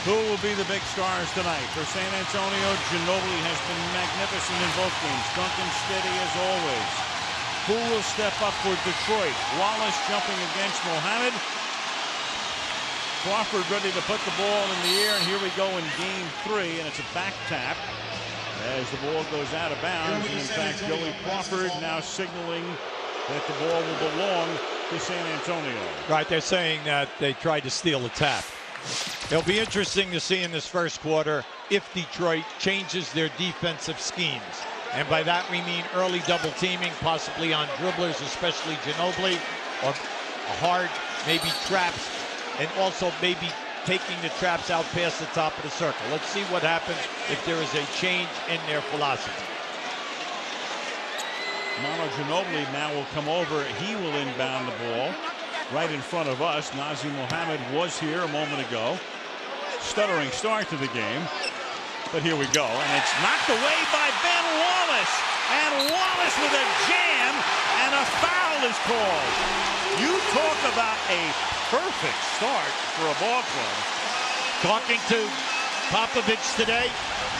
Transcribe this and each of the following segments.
Who will be the big stars tonight? For San Antonio, Ginobili has been magnificent in both games. Duncan steady as always. Who will step up for Detroit? Wallace jumping against Mohammed. Crawford ready to put the ball in the air, and here we go in game 3, and it's a back tap as the ball goes out of bounds. And in fact, Joey Crawford now signaling that the ball will belong to San Antonio. Right, they're saying that they tried to steal a tap. It'll be interesting to see in this first quarter if Detroit changes their defensive schemes. And by that we mean early double teaming, possibly on dribblers, especially Ginobili, or hard, maybe traps, and also maybe taking the traps out past the top of the circle. Let's see what happens if there is a change in their philosophy. Manu Ginobili now will come over. He will inbound the ball right in front of us. Nazim Mohammed was here a moment ago. Stuttering start to the game. But here we go. And it's knocked away by Ben Wallace. And Wallace with a jam. And a foul is called. You talk about a perfect start for a ball club. Talking to Popovich today,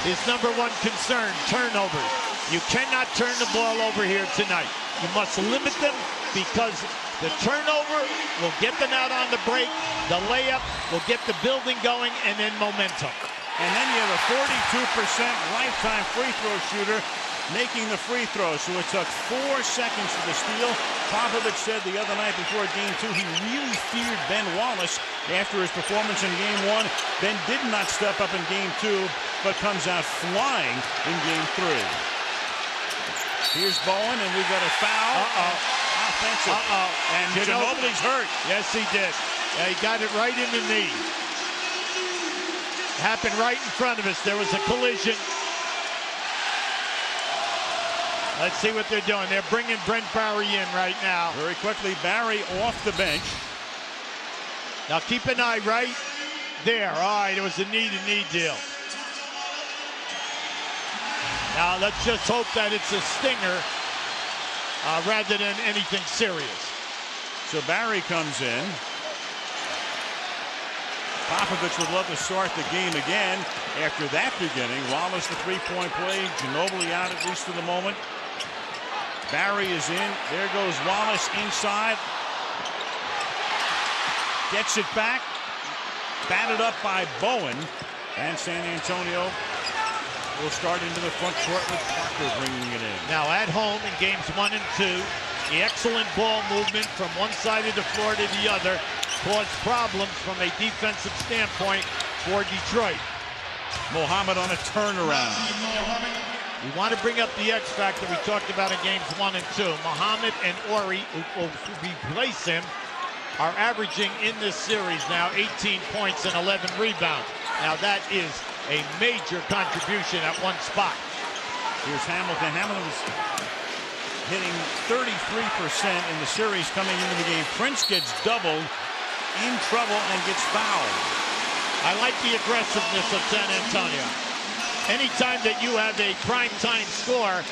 his #1 concern, turnovers. You cannot turn the ball over here tonight. You must limit them because the turnover will get them out on the break. The layup will get the building going, and then momentum. And then you have a 42% lifetime free throw shooter making the free throw. So it took 4 seconds for the steal. Popovich said the other night before game 2 he really feared Ben Wallace after his performance in game 1. Ben did not step up in game 2, but comes out flying in game 3. Here's Bowen, and we've got a foul. Offensive. And Ginobili's hurt. Yes, he did. Yeah, he got it right in the knee. Happened right in front of us. There was a collision. Let's see what they're doing. They're bringing Brent Barry in right now. Very quickly, Barry off the bench. Now keep an eye right there. All right, it was a knee-to-knee deal. Now let's just hope that it's a stinger rather than anything serious. So Barry comes in. Popovich would love to start the game again after that beginning. Wallace the three-point play. Ginobili out at least for the moment. Barry is in. There goes Wallace inside. Gets it back. Batted up by Bowen. And San Antonio will start into the front court with Parker bringing it in. Now at home in games 1 and 2, the excellent ball movement from one side of the floor to the other caused problems from a defensive standpoint for Detroit. Mohammed on a turnaround. We want to bring up the X factor we talked about in games 1 and 2. Mohammed and Ori, who will replace him, are averaging in this series now 18 points and 11 rebounds. Now that is a major contribution at one spot. Here's Hamilton. Hamilton was hitting 33% in the series coming into the game. Prince gets doubled, in trouble, and gets fouled. I like the aggressiveness of San Antonio. Anytime that you have a primetime score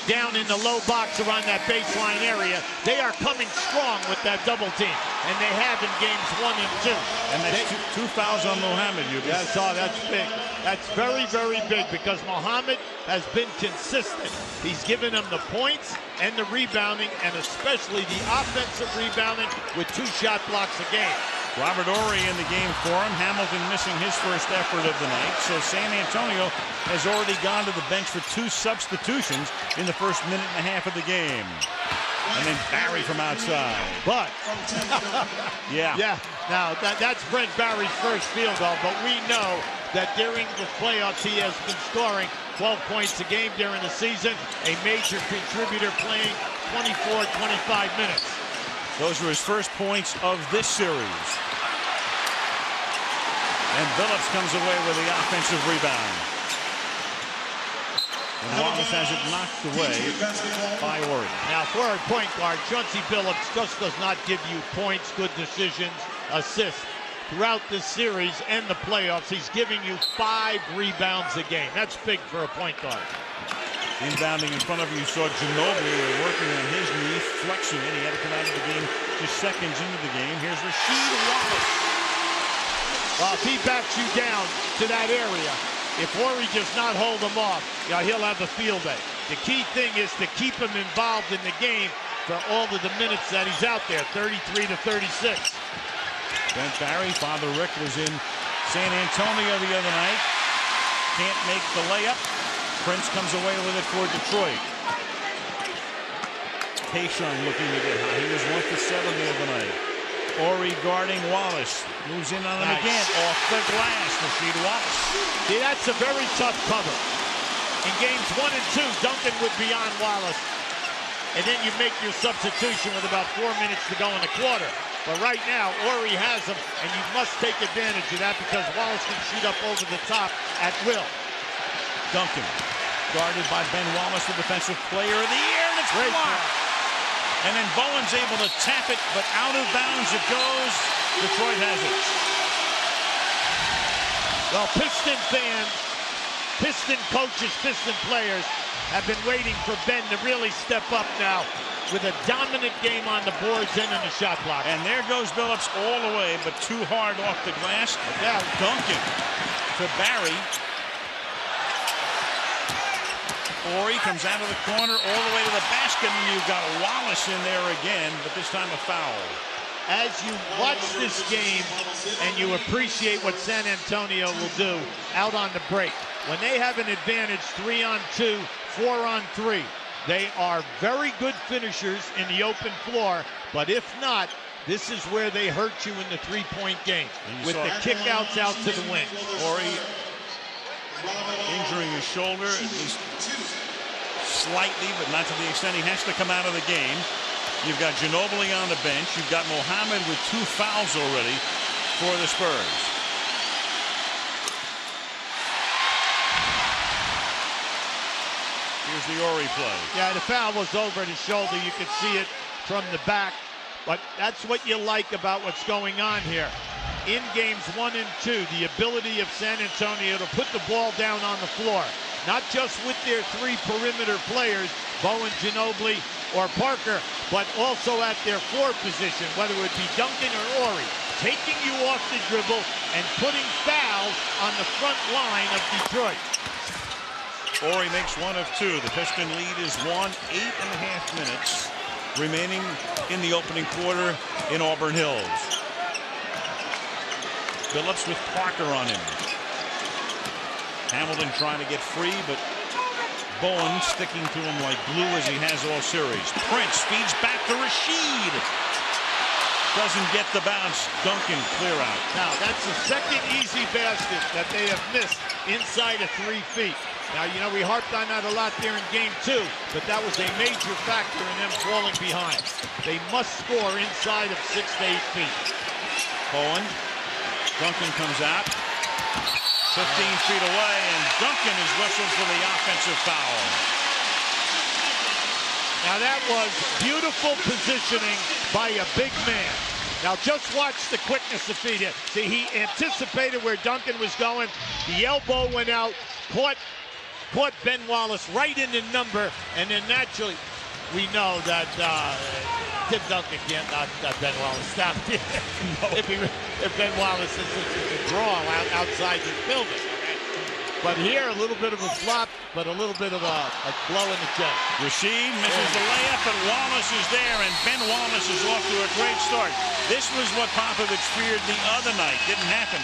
down in the low box around that baseline area, they are coming strong with that double team, and they have in games 1 and 2. And that's two fouls on Mohammed. That's big. That's very, very big because Mohammed has been consistent. He's given them the points and the rebounding, and especially the offensive rebounding with 2 shot blocks a game. Robert Horry in the game for him. Hamilton missing his first effort of the night. So San Antonio has already gone to the bench for 2 substitutions in the first minute and a half of the game. And then Barry from outside. But, yeah. Now that's Brent Barry's first field goal, but we know that during the playoffs he has been scoring 12 points a game during the season, a major contributor playing 24, 25 minutes. Those were his first points of this series. And Billups comes away with the offensive rebound. And Wallace has it knocked away by Horry. Now for a point guard, Chauncey Billups just does not give you points, good decisions, assists. Throughout this series and the playoffs, he's giving you 5 rebounds a game. That's big for a point guard. Inbounding in front of you, you saw Ginobili working on his knee, flexing it. He had to come out of the game just seconds into the game. Here's Rasheed Wallace. If he backs you down to that area, if Horry does not hold him off, he'll have a field day. The key thing is to keep him involved in the game for all of the minutes that he's out there, 33 to 36. Ben Barry, Father Rick was in San Antonio the other night. Can't make the layup. Prince comes away with it for Detroit. Tayshaun looking to get high. He was 1 for 7 the other night. Horry guarding Wallace. Moves in on him again. Off the glass. Rasheed Wallace. See, that's a very tough cover. In games 1 and 2, Duncan would be on Wallace. And then you make your substitution with about 4 minutes to go in the quarter. But right now, Horry has him, and you must take advantage of that because Wallace can shoot up over the top at will. Duncan, guarded by Ben Wallace, the defensive player of the year, and it's blocked. And then Bowen's able to tap it, but out of bounds it goes. Detroit has it. Well, Piston fans, Piston coaches, Piston players have been waiting for Ben to really step up now with a dominant game on the boards and in the shot block. And there goes Billups all the way, but too hard off the glass. Now Duncan to Barry. Horry comes out of the corner all the way to the basket, and you've got Wallace in there again, but this time a foul. As you watch this game and you appreciate what San Antonio will do out on the break, when they have an advantage 3-on-2, 4-on-3, they are very good finishers in the open floor, but if not, this is where they hurt you in the three-point game with the kickouts out to the wing. Horry injuring his shoulder, at least slightly, but not to the extent he has to come out of the game. You've got Ginobili on the bench. You've got Mohammed with 2 fouls already for the Spurs. Here's the Horry play. Yeah, the foul was over his shoulder. You could see it from the back. But that's what you like about what's going on here. In games 1 and 2, the ability of San Antonio to put the ball down on the floor. Not just with their 3 perimeter players, Bowen, Ginobili, or Parker, but also at their 4 position, whether it be Duncan or Horry, taking you off the dribble and putting fouls on the front line of Detroit. Horry makes 1 of 2. The Piston lead is 8.5 minutes remaining in the opening quarter in Auburn Hills. Billups with Parker on him. Hamilton trying to get free, but Bowen sticking to him like glue as he has all series. Prince feeds back to Rasheed. Doesn't get the bounce. Duncan clear out. Now, that's the second easy basket that they have missed inside of 3 feet. Now, we harped on that a lot there in game 2, but that was a major factor in them falling behind. They must score inside of 6 to 8 feet. Bowen. Duncan comes out. 15 feet away, and Duncan is whistled for the offensive foul. Now that was beautiful positioning by a big man. Now just watch the quickness of feet here. See, he anticipated where Duncan was going. The elbow went out, caught Ben Wallace right in the number, and then naturally, we know that Tim Duncan can't knock Ben Wallace down. If Ben Wallace is a draw outside the building. But here, a little bit of a flop, but a little bit of a blow in the chest. Rasheed misses the layup, but Wallace is there, and Ben Wallace is off to a great start. This was what Popovich feared the other night. Didn't happen.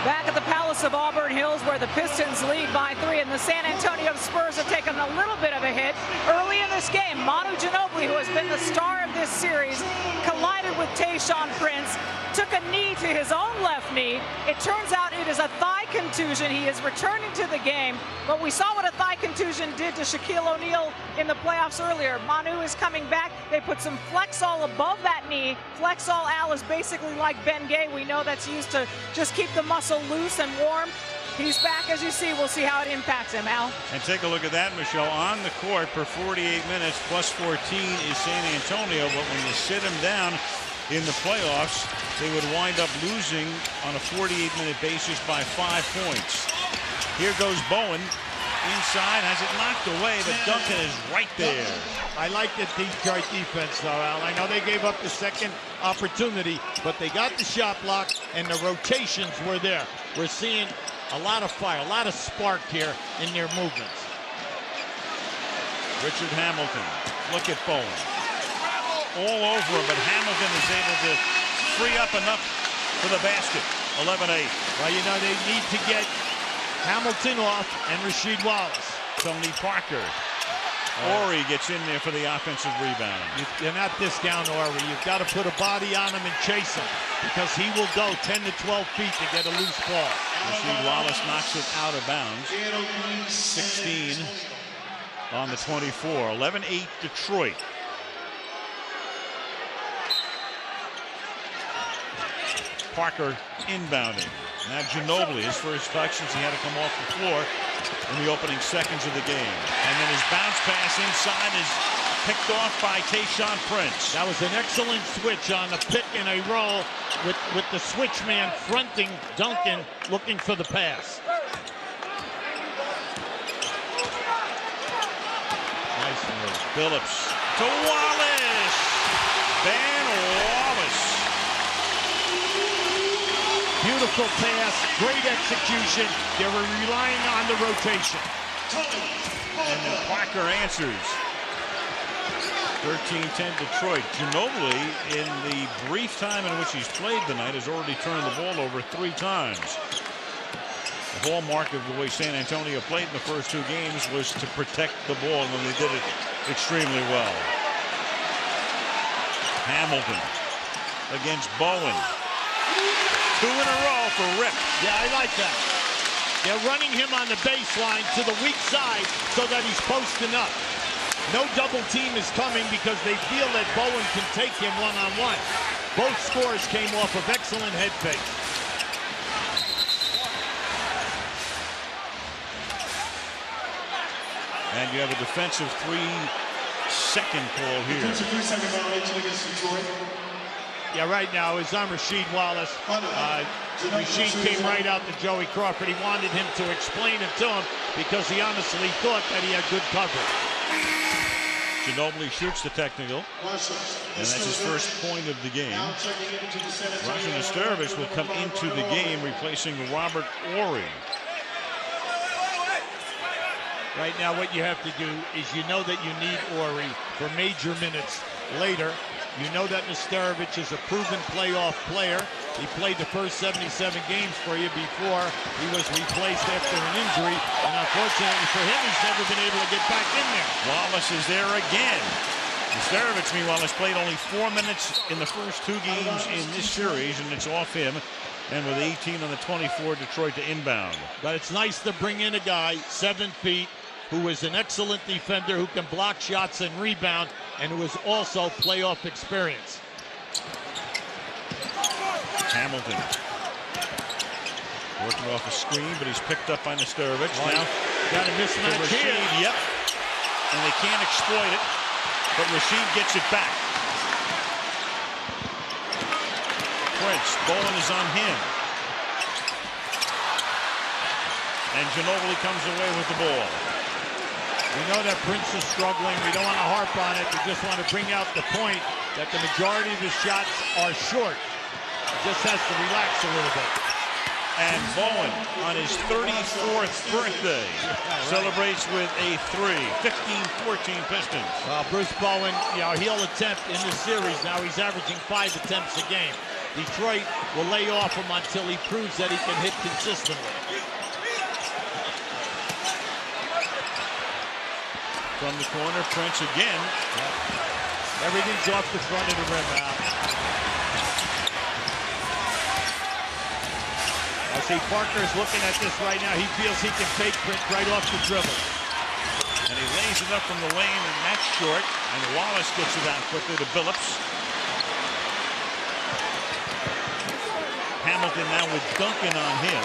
Back at the Palace of Auburn Hills, where the Pistons lead by 3, and the San Antonio Spurs have taken a little bit of a hit. Early in this game, Manu Ginobili, who has been the star of this series, collided with Tayshaun Prince, took a knee to his own left knee. It turns out it is a thigh contusion. He is returning to the game, but we saw what a thigh contusion did to Shaquille O'Neal in the playoffs earlier. Manu is coming back. They put some Flexall above that knee. Flexall Al is basically like Ben Gay. We know that's used to just keep the muscle loose and warm. He's back, as you see. We'll see how it impacts him, Al. And take a look at that, Michelle. On the court for 48 minutes, plus 14 is San Antonio, but when you sit him down in the playoffs, they would wind up losing on a 48-minute basis by 5 points. Here goes Bowen. inside, has it knocked away, but Duncan is right there. I like the Detroit defense, though, Al. I know they gave up the second opportunity, but they got the shot block, and the rotations were there. We're seeing a lot of fire, a lot of spark here in their movements. Richard Hamilton, look at Bowen. All over him, but Hamilton is able to free up enough for the basket. 11-8. Well, you know, they need to get Hamilton off and Rasheed Wallace. Tony Parker. Ori gets in there for the offensive rebound. You're not this down, Ori. You've got to put a body on him and chase him, because he will go 10 to 12 feet to get a loose ball. Rasheed Wallace knocks it out of bounds. 16 on the 24. 11-8 Detroit. Parker inbounding. Now Ginobili, his first touch since he had to come off the floor in the opening seconds of the game. And then his bounce pass inside is picked off by Tayshaun Prince. That was an excellent switch on the pick and a roll with the switch man fronting Duncan, looking for the pass. Nice move. Phillips to Wallace. Van Wallace. Beautiful pass, great execution. They were relying on the rotation. And then Parker answers. 13-10 Detroit. Ginobili, in the brief time in which he's played tonight, has already turned the ball over 3 times. The hallmark of the way San Antonio played in the first 2 games was to protect the ball, and they did it extremely well. Hamilton against Bowen. 2 in a row for Rip. Yeah, I like that. They're running him on the baseline to the weak side so that he's posting up. No double team is coming because they feel that Bowen can take him one-on-one. Both scores came off of excellent head fakes. And you have a defensive 3-second call here. Defensive 3-second violation against Detroit. Yeah, right now is on Rasheed Wallace. Rasheed came right out to Joey Crawford. He wanted him to explain it to him because he honestly thought that he had good coverage. Ginobili shoots the technical, and that's his first point of the game. Raja Nesterovic will come into the game, replacing Robert Ori. Right now, what you have to do is you know that you need Ori for major minutes later. You know that Nesterovic is a proven playoff player. He played the first 77 games for you before he was replaced after an injury. And unfortunately for him, he's never been able to get back in there. Wallace is there again. Nesterovic, meanwhile, has played only 4 minutes in the first 2 games in this series, and it's off him. And with 18 on the 24, Detroit to inbound. But it's nice to bring in a guy, 7 feet, who is an excellent defender, who can block shots and rebound, and who is also playoff experience. Hamilton working off a screen, but he's picked up by Nesterovic. Now got a mismatch here. Yep. And they can't exploit it, but Rasheed gets it back. Prince, Bowen is on him. And Ginobili comes away with the ball. We know that Prince is struggling. We don't want to harp on it. We just want to bring out the point that the majority of his shots are short. He just has to relax a little bit. And Bowen, on his 34th birthday, celebrates with a 3. 15-14 Pistons. Bruce Bowen, he'll attempt in this series. Now he's averaging 5 attempts a game. Detroit will lay off him until he proves that he can hit consistently. From the corner, Prince again. Everything's off the front of the rim now. I see Parker's looking at this right now. He feels he can take Prince right off the dribble. And he lays it up from the lane, and that's short. And Wallace gets it out quickly to Phillips. Hamilton now with Duncan on him.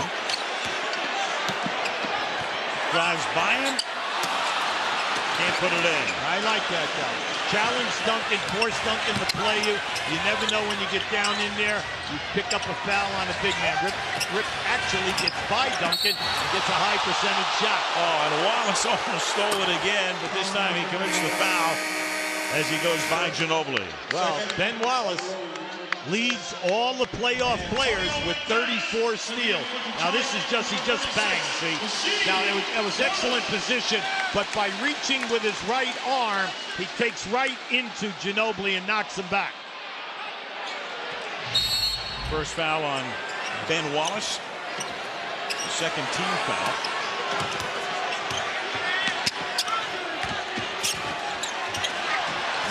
Drives by him. Can't put it in. I like that, though. challenge Duncan, force Duncan to play you. You never know when you get down in there. You pick up a foul on a big man. Rip actually gets by Duncan and gets a high percentage shot. Oh, and Wallace almost stole it again, but this time he commits the foul as he goes by Ginobili. Well, Ben Wallace leads all the playoff players with 34 steals. Now this is he just banged, see? Now it was excellent position, but by reaching with his right arm, he takes right into Ginobili and knocks him back. First foul on Ben Wallace. Second team foul.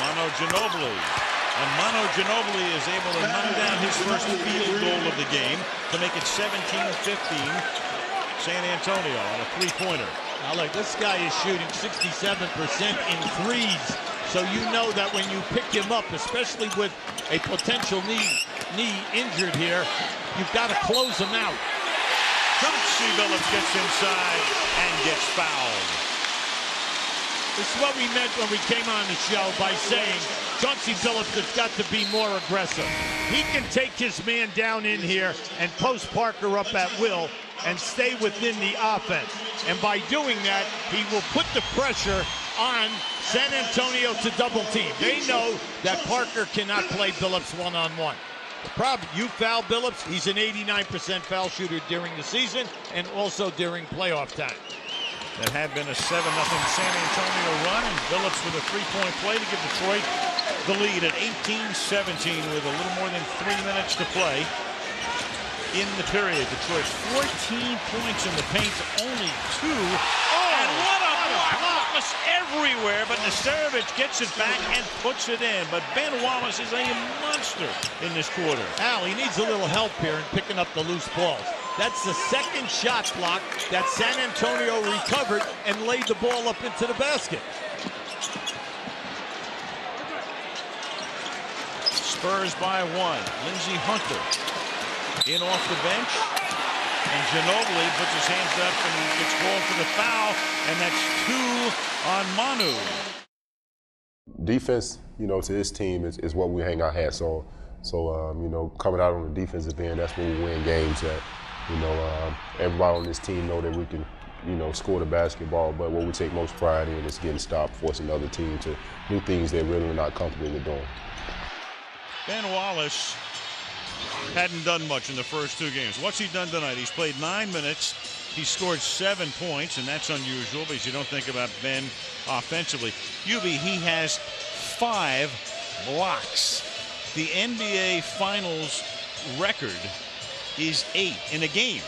Manu Ginobili. And Manu Ginobili is able to knock down his first field goal of the game to make it 17-15. San Antonio on a three-pointer. Now look, this guy is shooting 67% in threes. So you know that when you pick him up, especially with a potential knee injured here, you've got to close him out. Chauncey Billups gets inside and gets fouled. This is what we meant when we came on the show by saying Chauncey Billups has got to be more aggressive. He can take his man down in here and post Parker up at will and stay within the offense. And by doing that, he will put the pressure on San Antonio to double team. They know that Parker cannot play Billups one-on-one. The problem, you foul Billups, he's an 89% foul shooter during the season and also during playoff time. That had been a 7-0 San Antonio run, and Billups with a three-point play to give Detroit the lead at 18-17 with a little more than 3 minutes to play in the period. Detroit 14 points in the paint, only 2. And what a block! Wallace everywhere, but Nesterovic gets it back and puts it in. But Ben Wallace is a monster in this quarter. Al, he needs a little help here in picking up the loose balls. That's the second shot block that San Antonio recovered and laid the ball up into the basket. Spurs by 1. Lindsey Hunter in off the bench. And Ginobili puts his hands up and gets called for the foul. And that's 2 on Manu. Defense, to this team is what we hang our hats on. So, coming out on the defensive end, that's where we win games at. Everybody on this team know that we can, score the basketball, but what we take most pride in is getting stopped, forcing the other team to do things they're really not comfortable with doing. Ben Wallace hadn't done much in the first 2 games. What's he done tonight? He's played 9 minutes. He scored 7 points, and that's unusual because you don't think about Ben offensively. He has 5 blocks. The NBA Finals record is 8 in a game.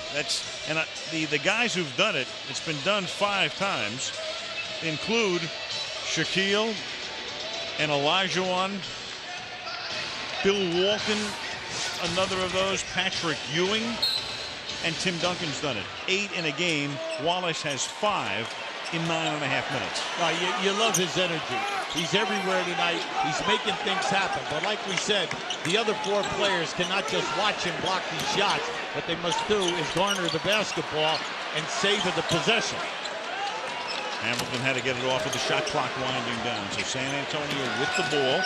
And the guys who've done it, it's been done 5 times, include Shaquille and Olajuwon, Bill Walton, another of those, Patrick Ewing, and Tim Duncan's done it. 8 in a game. Wallace has 5 in 9.5 minutes. You love his energy. He's everywhere tonight. He's making things happen. But like we said, the other 4 players cannot just watch him block these shots. What they must do is garner the basketball and savor the possession. Hamilton had to get it off with the shot clock winding down. So San Antonio with the ball.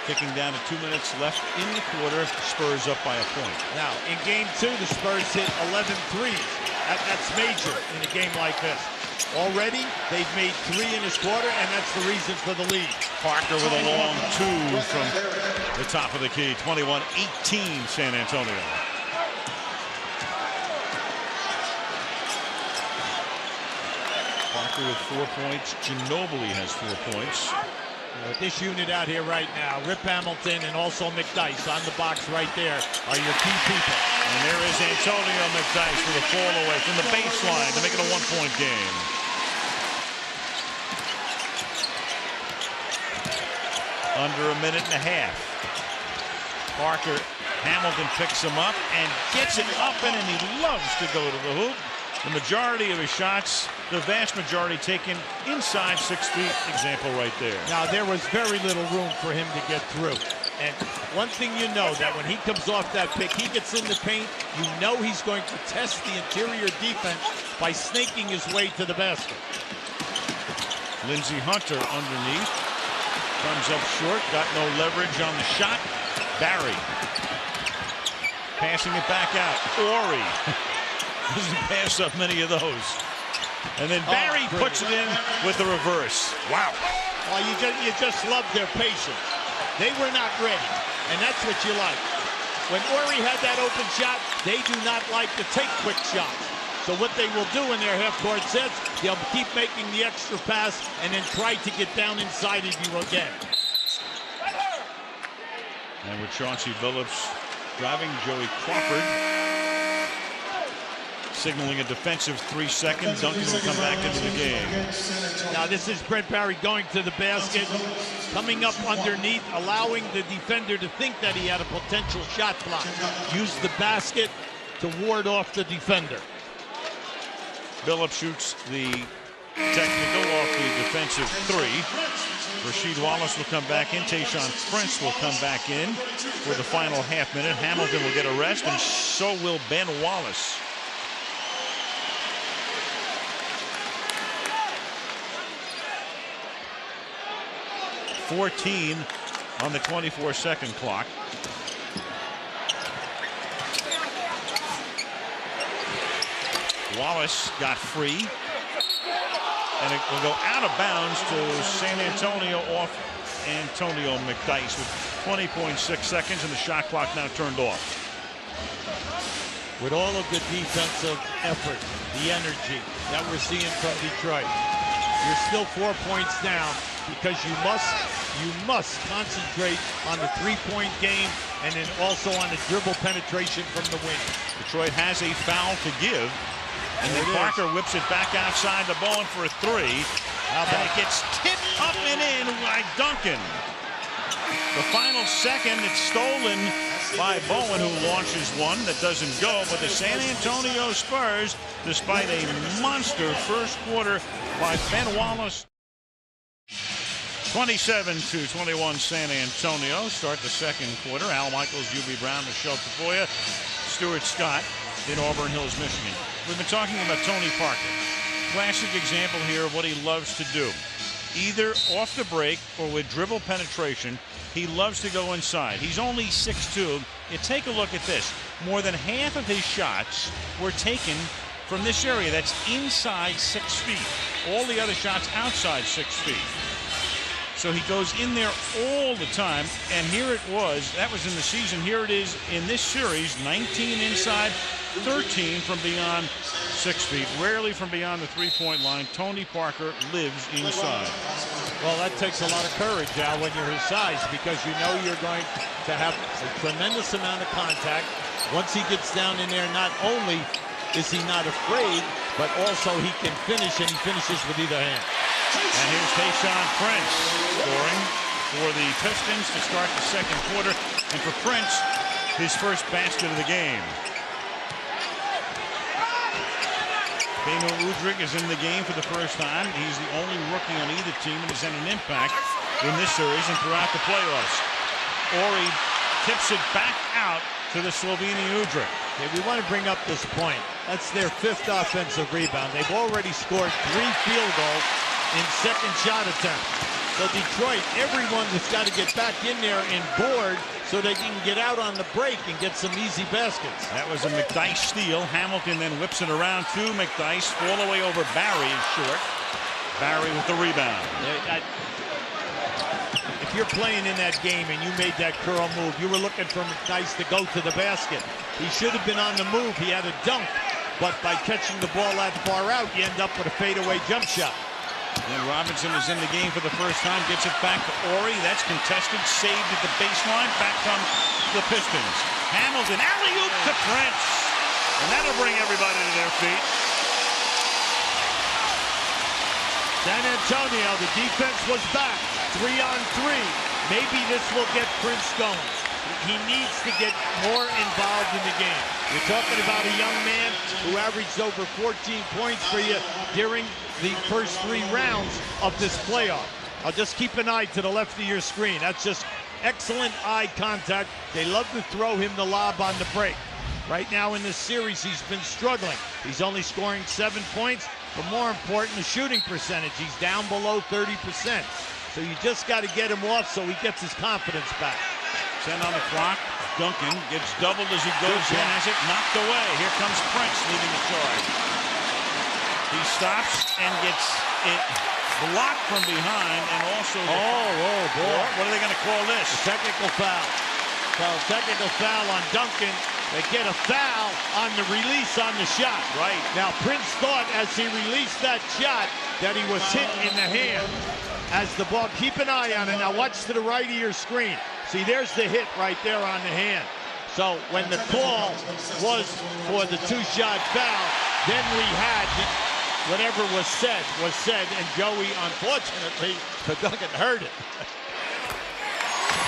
Kicking down to 2 minutes left in the quarter. Spurs up by a point. Now, in game 2, the Spurs hit 11 threes. That's major in a game like this. Already, they've made 3 in this quarter, and that's the reason for the lead. Parker with a long 2 from the top of the key. 21-18 San Antonio. Parker with 4 points. Ginobili has 4 points. With this unit out here right now, Rip Hamilton and also McDyess on the box right there are your key people. And there is Antonio McDyess with a fall away from the baseline to make it a 1-point game. Under a minute and a half. Parker, Hamilton picks him up and gets it up, and he loves to go to the hoop. The majority of his shots, the vast majority taken inside 6 feet. Example right there. Now, there was very little room for him to get through. And one thing you know, that when he comes off that pick, he gets in the paint, you know he's going to test the interior defense by snaking his way to the basket. Lindsey Hunter underneath. Comes up short, got no leverage on the shot. Barry passing it back out. Ori doesn't pass up many of those. And then Barry puts it in with the reverse. Wow. Well, you just love their patience. They were not ready, and that's what you like. When Ori had that open shot, they do not like to take quick shots. So what they will do in their half-court sets, they'll keep making the extra pass and then try to get down inside of you again. And with Chauncey Billups driving, Joey Crawford signaling a defensive 3 seconds. Duncan will come back into the game. Now this is Brent Barry going to the basket, coming up underneath, allowing the defender to think that he had a potential shot block. Use the basket to ward off the defender. Billups shoots the technical off the defensive 3. Rasheed Wallace will come back in. Tayshaun Prince will come back in for the final half minute. Hamilton will get a rest, and so will Ben Wallace. .14 on the 24-second clock. Wallace got free, and it will go out of bounds to San Antonio off Antonio McDyess with 20.6 seconds, and the shot clock now turned off. With all of the defensive effort, the energy that we're seeing from Detroit, you're still 4 points down because you must concentrate on the three-point game and then also on the dribble penetration from the wing. Detroit has a foul to give. And then Parker whips it back outside the ball for a 3. And it gets tipped up and in by Duncan. The final second, it's stolen by Bowen, who launches one that doesn't go. But the San Antonio Spurs, despite a monster first quarter by Ben Wallace, 27-21 San Antonio. Start the second quarter. Al Michaels, UB Brown, Michelle Tafoya, Stuart Scott in Auburn Hills, Michigan. We've been talking about Tony Parker. Classic example here of what he loves to do. Either off the break or with dribble penetration, he loves to go inside. He's only 6'2". You take a look at this. More than half of his shots were taken from this area. That's inside 6 feet. All the other shots outside 6 feet. So he goes in there all the time, and here it was. That was in the season. Here it is in this series, 19 inside, 13 from beyond 6 feet. Rarely from beyond the three-point line. Tony Parker lives inside. Well, that takes a lot of courage, Al, when you're his size, because you know you're going to have a tremendous amount of contact. Once he gets down in there, not only is he not afraid, but also he can finish, and he finishes with either hand. And here's Tayshaun Prince scoring for the Pistons to start the second quarter. And for Prince, his first basket of the game. Beno Udrih is in the game for the first time. He's the only rookie on either team and has had an impact in this series and throughout the playoffs. Ori tips it back out to the Slovene Udrih. Okay, we want to bring up this point. That's their 5th offensive rebound. They've already scored 3 field goals in second shot attempts. So Detroit, everyone has got to get back in there and board so they can get out on the break and get some easy baskets. That was a McDyess steal. Hamilton then whips it around to McDyess. All the way over Barry is short. Barry with the rebound. If you're playing in that game and you made that curl move, you were looking for McDyess to go to the basket. He should have been on the move. He had a dunk. But by catching the ball that far out, you end up with a fadeaway jump shot. Then Robinson is in the game for the first time, gets it back to Ori. That's contested, saved at the baseline. Back come the Pistons. Hamilton, alley-oop to Prince. And that'll bring everybody to their feet. San Antonio, the defense was back. 3-on-3. Maybe this will get Prince going. He needs to get more involved in the game. You're talking about a young man who averaged over 14 points for you during the first 3 rounds of this playoff. I'll just keep an eye to the left of your screen. That's just excellent eye contact. They love to throw him the lob on the break. Right now in this series, he's been struggling. He's only scoring 7 points, but more important, the shooting percentage. He's down below 30%. So you just got to get him off so he gets his confidence back. 10 on the clock. Duncan gets doubled as he goes in, has it knocked away. Here comes Prince leading the charge. He stops and gets it blocked from behind, and also boy. What are they going to call this? A technical foul. So technical foul on Duncan. They get a foul on the release on the shot. Right. Now Prince thought as he released that shot that he was hit in the hand as the ball. Keep an eye on it. Now watch to the right of your screen. See, there's the hit right there on the hand. So when the call was for the two-shot foul, then we had whatever was said, and Joey, unfortunately, for Duncan, heard it.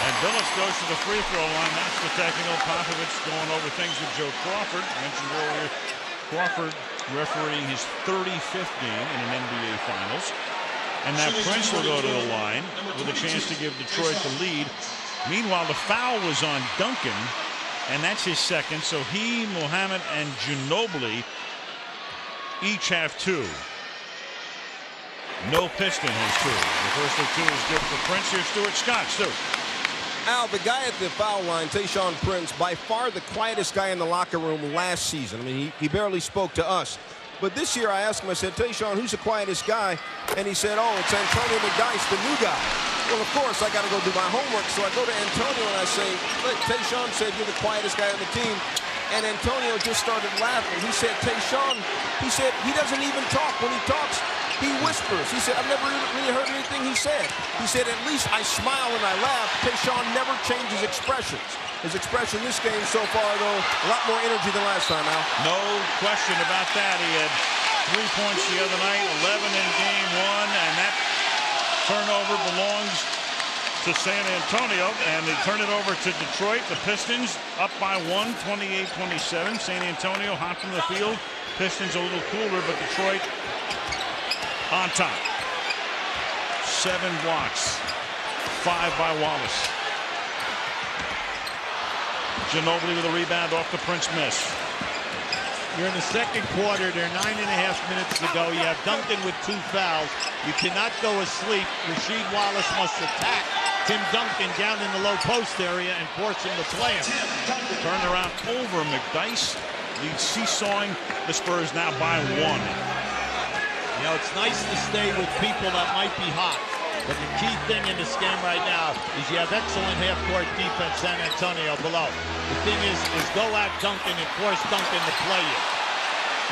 And Billups goes to the free throw line. That's the technical. Popovich going over things with Joe Crawford. Mentioned earlier, Crawford refereeing his 35th game in an NBA Finals. And now Prince will go to the line with a chance to give Detroit the lead. Meanwhile, the foul was on Duncan, and that's his second. So he, Muhammad, and Ginobili each have 2. No Piston has 2. The first of 2 is good for Prince. Here's Stuart Scott. Stu. Al, the guy at the foul line, Tayshaun Prince, by far the quietest guy in the locker room last season. I mean, he barely spoke to us. But this year I asked him, I said, Tayshaun, who's the quietest guy? And he said, oh, it's Antonio McDyess, the new guy. Well, of course, I got to go do my homework. So I go to Antonio and I say, look, Tayshaun said you're the quietest guy on the team. And Antonio just started laughing. He said, Tayshaun, he said, he doesn't even talk. When he talks, he whispers. He said, I've never really heard anything he said. He said, at least I smile and I laugh. Tayshaun never changes expressions. His expression this game so far, though, a lot more energy than last time, Al. No question about that. He had 3 points the other night, 11 in game 1, and that turnover belongs to San Antonio, and they turn it over to Detroit. The Pistons up by 1, 28-27. San Antonio hot from the field. Pistons a little cooler, but Detroit on top. 7 blocks, 5 by Wallace. Ginobili with a rebound off the Prince miss. You're in the second quarter. There are 9.5 minutes to go. You have Duncan with 2 fouls. You cannot go asleep. Rasheed Wallace must attack Tim Duncan down in the low post area and force him to play him. Turn around over McDyess. Lead seesawing the Spurs now by 1. You know, it's nice to stay with people that might be hot. But the key thing in this game right now is you have excellent half-court defense, San Antonio below. The thing is go at Duncan and force Duncan to play you.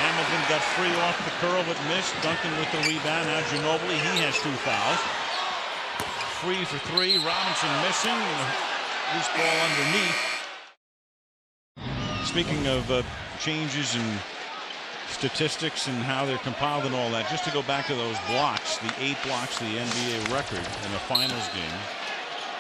Hamilton got free off the curl but missed. Duncan with the rebound. Now Ginobili, he has 2 fouls. Free for 3. Robinson missing. Loose ball underneath. Speaking of changes in statistics and how they're compiled and all that, just to go back to those blocks, the 8 blocks, the NBA record in a finals game.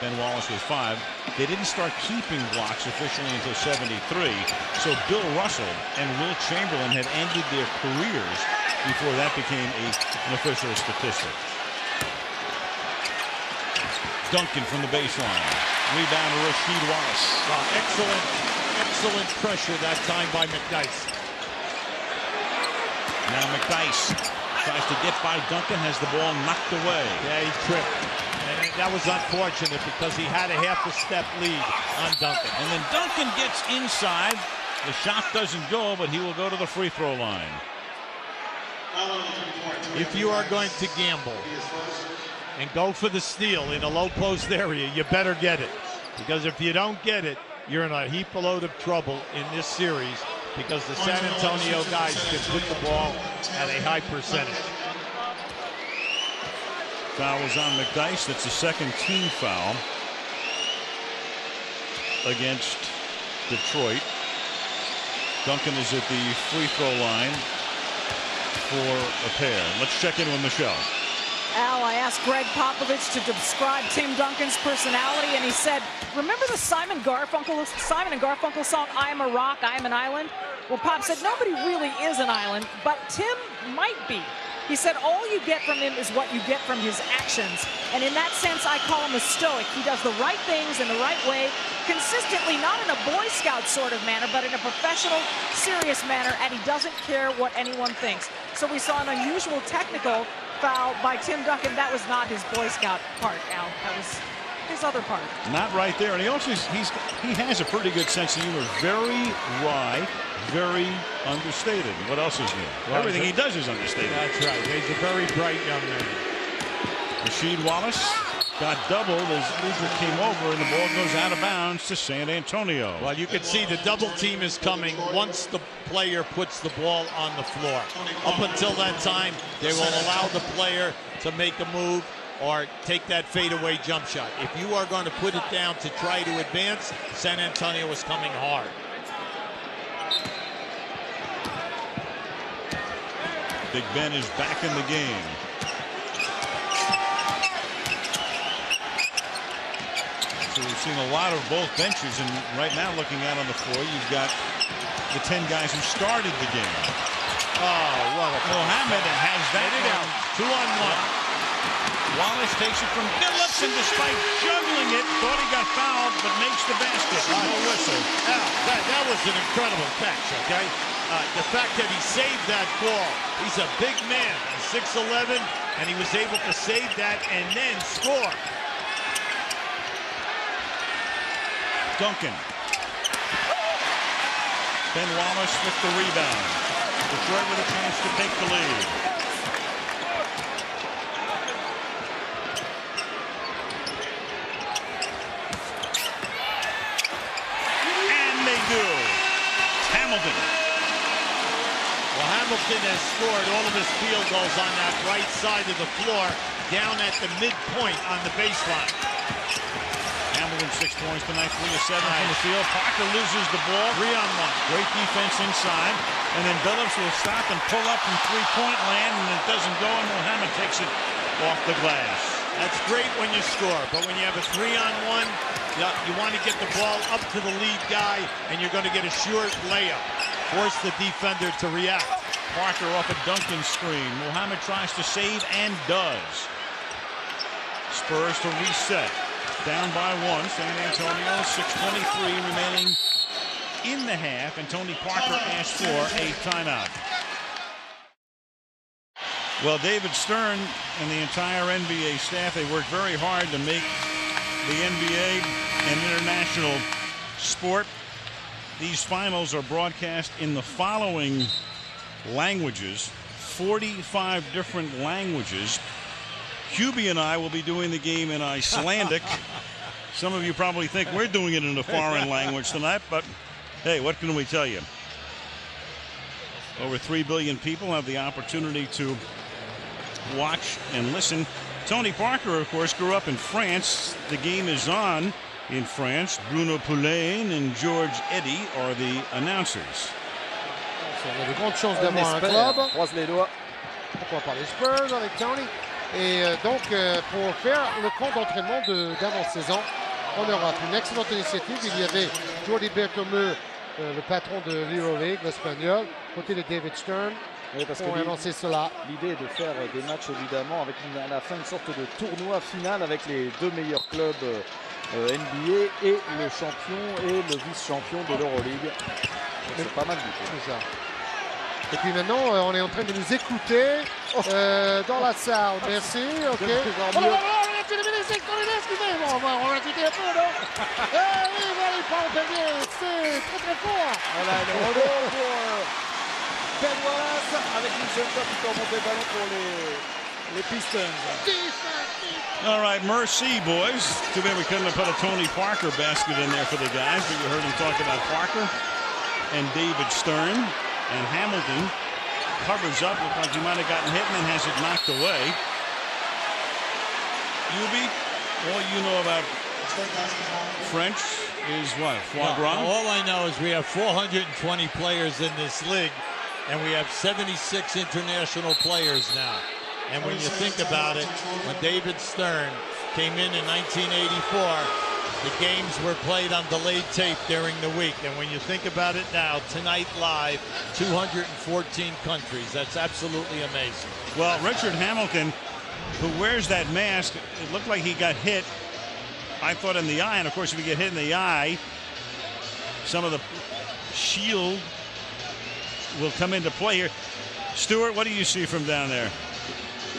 Ben Wallace with 5. They didn't start keeping blocks officially until 73. So Bill Russell and Will Chamberlain had ended their careers before that became an official statistic. Duncan from the baseline. Rebound to Rasheed Wallace. Excellent pressure that time by McDyess. Now McDyess tries to get by Duncan, has the ball knocked away. Yeah, he tripped. And that was unfortunate because he had a half a step lead on Duncan. And then Duncan gets inside. The shot doesn't go, but he will go to the free throw line. If you are going to gamble and go for the steal in a low post area, you better get it. Because if you don't get it, you're in a heap load of trouble in this series, because the San Antonio guys can put the ball at a high percentage. Foul was on McDyess. That's the second team foul against Detroit. Duncan is at the free throw line for a pair. Let's check in with Michelle. Al, I asked Greg Popovich to describe Tim Duncan's personality, and he said, remember the Simon and Garfunkel song, I Am a Rock, I Am an Island? Well, Pop said, nobody really is an island, but Tim might be. He said, all you get from him is what you get from his actions. And in that sense, I call him a stoic. He does the right things in the right way, consistently, not in a Boy Scout sort of manner, but in a professional, serious manner, and he doesn't care what anyone thinks. So we saw an unusual technical foul by Tim Duncan. That was not his Boy Scout part, Al. That was his other part. Not right there. And he also he has a pretty good sense of humor. Very wry, very understated. What else is new? Well, everything he does is understated. That's right. He's a very bright young man. Rasheed Wallace got doubled as Luger came over, and the ball goes out of bounds to San Antonio. Well, you can see the double team is coming once the player puts the ball on the floor. Up until that time, they will allow the player to make a move or take that fadeaway jump shot. If you are going to put it down to try to advance, San Antonio is coming hard. Big Ben is back in the game. So we've seen a lot of both benches, and right now looking out on the floor, you've got the 10 guys who started the game. Oh, what a Mohammed has that out. 2-on-1. Wallace takes it from Phillips, and despite juggling it, thought he got fouled, but makes the basket. No whistle. That was an incredible catch, okay? The fact that he saved that ball. He's a big man, 6'11", and he was able to save that and then score. Duncan. Ben Wallace with the rebound. Detroit with a chance to take the lead. And they do. Hamilton. Well, Hamilton has scored all of his field goals on that right side of the floor, down at the midpoint on the baseline. Hamilton 6 points tonight, 3 of 7 from the field. Parker loses the ball. 3-on-1. Great defense inside. And then Phillips will stop and pull up from three-point land, and it doesn't go, and Mohammed takes it off the glass. That's great when you score, but when you have a 3-on-1, you want to get the ball up to the lead guy, and you're going to get a short layup. Force the defender to react. Parker off a Duncan screen. Mohammed tries to save and does. Spurs to reset. Down by 1, San Antonio, 6:23 remaining in the half, and Tony Parker asked for a timeout. Well, David Stern and the entire NBA staff, they worked very hard to make the NBA an international sport. These finals are broadcast in the following languages, 45 different languages. Hubie and I will be doing the game in Icelandic. Some of you probably think we're doing it in a foreign language tonight, but hey, what can we tell you? Over 3 billion people have the opportunity to watch and listen. Tony Parker, of course, grew up in France. The game is on in France. Bruno Poulain and George Eddy are the announcers. On a de grandes chances d'avoir un club. Croise les doigts. On va parler Spurs avec Tony. Et donc, pour faire le compte d'entraînement d'avant-saison, on aura une excellente initiative. Il y avait Jordi Bertomeu, le patron de l'Euroleague, l'espagnol, côté de David Stern, pour annoncer cela. L'idée est de faire des matchs, évidemment, avec à la fin une sorte de tournoi final avec les 2 meilleurs clubs NBA et le champion et le vice-champion de l'Euroleague. C'est pas mal du tout. C'est ça. Et puis maintenant, on est en train de nous écouter dans la salle. Merci, ok. On va écouter un peu, non? Oui, il prend Bernier, c'est très très fort. Voilà, le rebond pour Ben Wallace avec une seule fois qui peut remonter le ballon pour les Pistons. All right, merci, boys. Too bad we couldn't have put a Tony Parker basket in there for the guys, but you heard him talk about Parker and David Stern. And Hamilton covers up, looks like he might have gotten hit and then has it knocked away. Hubie, all you know about French is what? Foie gras? Well, all I know is we have 420 players in this league, and we have 76 international players now. And when you think about it, when David Stern came in 1984, the games were played on delayed tape during the week. And when you think about it now, tonight live, 214 countries. That's absolutely amazing. Well, Richard Hamilton, who wears that mask, it looked like he got hit, I thought, in the eye. And, of course, if you get hit in the eye, some of the shield will come into play here. Stuart, what do you see from down there?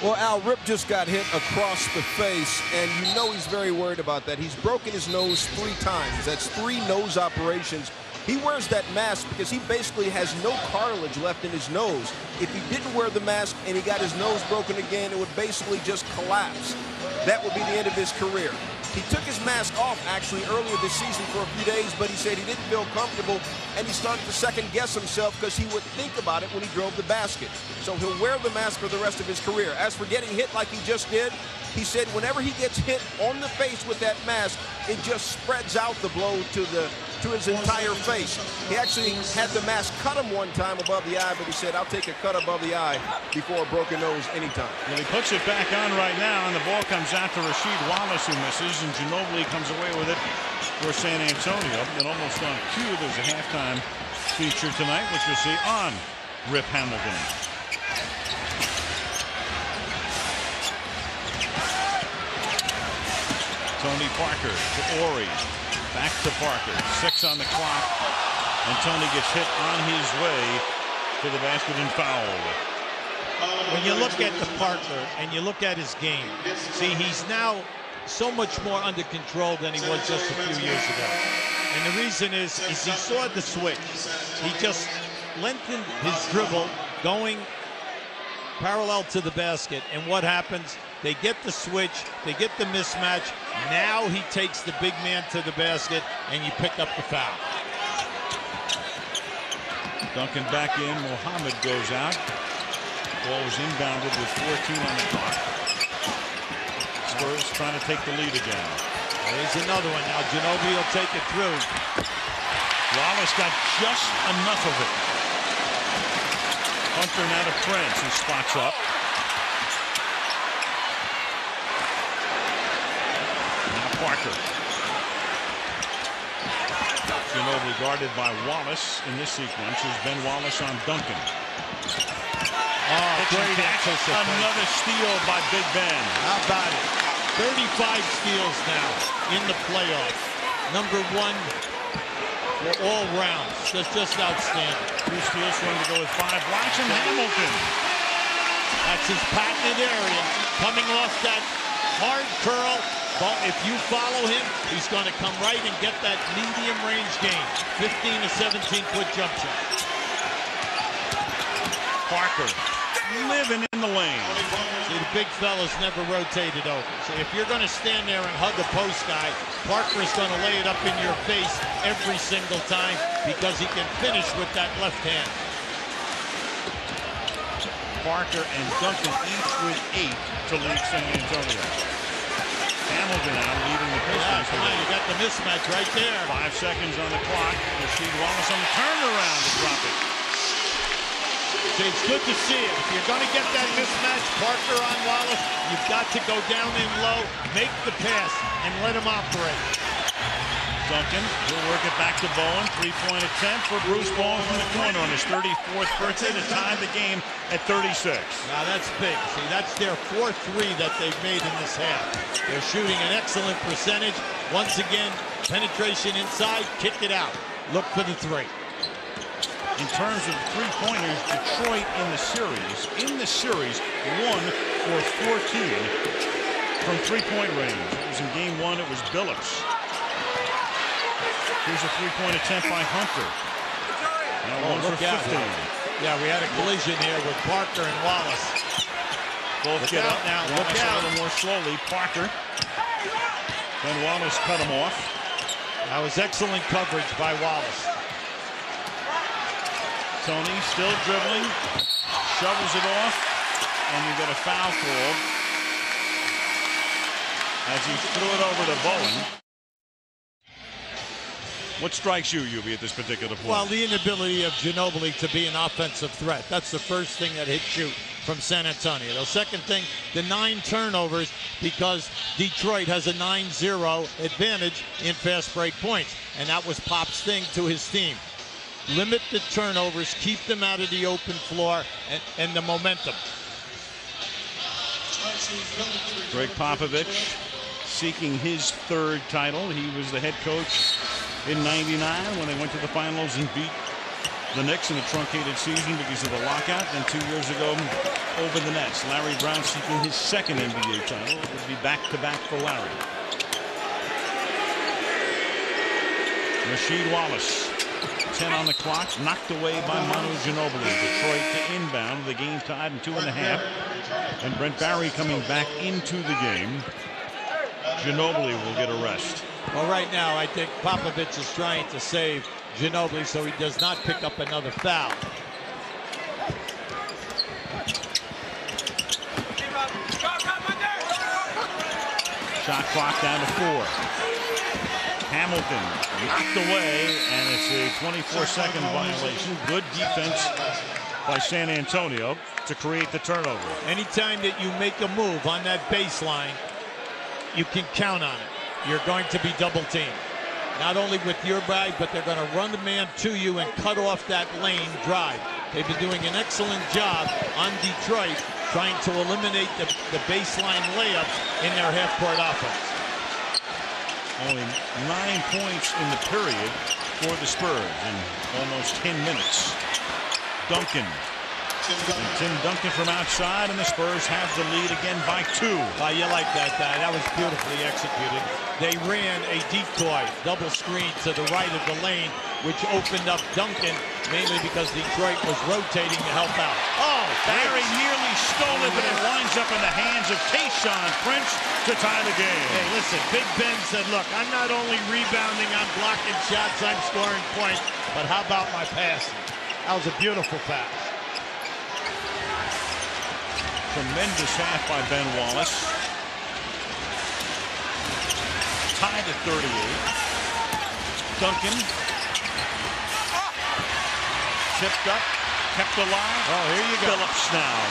Well, Al, Rip just got hit across the face, and you know he's very worried about that. He's broken his nose 3 times. That's 3 nose operations. He wears that mask because he basically has no cartilage left in his nose. If he didn't wear the mask and he got his nose broken again, it would basically just collapse. That would be the end of his career. He took his mask off, actually, earlier this season for a few days, but he said he didn't feel comfortable, and he started to second-guess himself because he would think about it when he drove the basket. So he'll wear the mask for the rest of his career. As for getting hit like he just did, he said whenever he gets hit on the face with that mask, it just spreads out the blow to his entire face. He actually had the mask cut him one time above the eye, but he said, I'll take a cut above the eye before a broken nose anytime. Well, he puts it back on right now, and the ball comes out to Rasheed Wallace, who misses, and Ginobili comes away with it for San Antonio. And almost on cue, there's a halftime feature tonight, which you'll see on Rip Hamilton. Tony Parker to Ori. Back to Parker. 6 on the clock. And Tony gets hit on his way to the basket and fouled. When you look at the Parker and you look at his game, see, he's now so much more under control than he was just a few years ago. And the reason is he saw the switch. He just lengthened his dribble going parallel to the basket. And what happens? They get the switch, they get the mismatch. Now he takes the big man to the basket, and you pick up the foul. Duncan back in. Mohammed goes out. Ball was inbounded with 14 on the clock. Spurs trying to take the lead again. There's another one now. Ginobili will take it through. Wallace got just enough of it. Hunter now to Prince, who spots up. Parker. Ginobili guarded by Wallace in this sequence is Ben Wallace on Duncan. Great access. Another steal by Big Ben. How about it? 35 steals now in the playoffs. #1 for all rounds. Just outstanding. 2 steals for him to go with 5 blocks. And Hamilton. That's his patented area. Coming off that hard curl. But if you follow him, he's going to come right and get that medium-range game. 15 to 17-foot jump shot. Parker living in the lane. See, the big fella's never rotated over. So if you're going to stand there and hug a post guy, Parker is going to lay it up in your face every single time because he can finish with that left hand. Parker and Duncan each with 8 to lead San Antonio. Hamilton out leading the Pistons. Yeah, you got the mismatch right there. 5 seconds on the clock. Rasheed Wallace on the turnaround to drop it. See, it's good to see it. If you're going to get that mismatch, Parker on Wallace, you've got to go down in low, make the pass, and let him operate. Duncan will work it back to Bowen. 3-point attempt for Bruce Bowen from the corner on his 34th birthday to tie the game at 36. Now that's big. See, that's their 4th 3 that they've made in this half. They're shooting an excellent percentage. Once again, penetration inside, kick it out. Look for the 3. In terms of three-pointers, Detroit in the series, 1 for 14 from three-point range. It was in game 1, it was Billups. Here's a 3-point attempt by Hunter. Now 1 for 15. Yeah, we had a collision here with Parker and Wallace. Both get up now. Look out. A little more slowly. Parker. Then Wallace cut him off. That was excellent coverage by Wallace. Tony still dribbling. Shovels it off. And you get a foul called as he threw it over to Bowen. What strikes you, Yubi, at this particular point? Well, the inability of Ginobili to be an offensive threat. That's the first thing that hits you from San Antonio. The second thing, the 9 turnovers, because Detroit has a 9-0 advantage in fast break points. And that was Pop's thing to his team. Limit the turnovers, keep them out of the open floor, and the momentum. Greg Popovich seeking his 3rd title. He was the head coach in '99 when they went to the finals and beat the Knicks in a truncated season because of the lockout. Then 2 years ago, over the Nets. Larry Brown seeking his second NBA title. It would be back-to-back for Larry. Rasheed Wallace, 10 on the clock, knocked away by Manu Ginobili. Detroit to inbound, the game tied in 2.5. And Brent Barry coming back into the game. Ginobili will get a rest. Well, right now, I think Popovich is trying to save Ginobili so he does not pick up another foul. Shot clock down to 4. Hamilton knocked away, and it's a 24-second violation. Good defense by San Antonio to create the turnover. Anytime that you make a move on that baseline, you can count on it. You're going to be double teamed. Not only with your bag, but they're going to run the man to you and cut off that lane drive. They've been doing an excellent job on Detroit trying to eliminate the baseline layups in their half-court offense. Only 9 points in the period for the Spurs in almost 10 minutes. Duncan. And Tim Duncan from outside, and the Spurs have the lead again by 2. You like that, That was beautifully executed. They ran a decoy double screen to the right of the lane, which opened up Duncan, mainly because Detroit was rotating to help out. Oh, Barry nearly stole it, but it winds up in the hands of Tayshaun Prince to tie the game. Hey, listen, Big Ben said, look, I'm not only rebounding, I'm blocking shots, I'm scoring points, but how about my passing? That was a beautiful pass. Tremendous half by Ben Wallace. Tied at 38. Duncan. Tipped up, kept alive. Oh, here you go. Phillips now.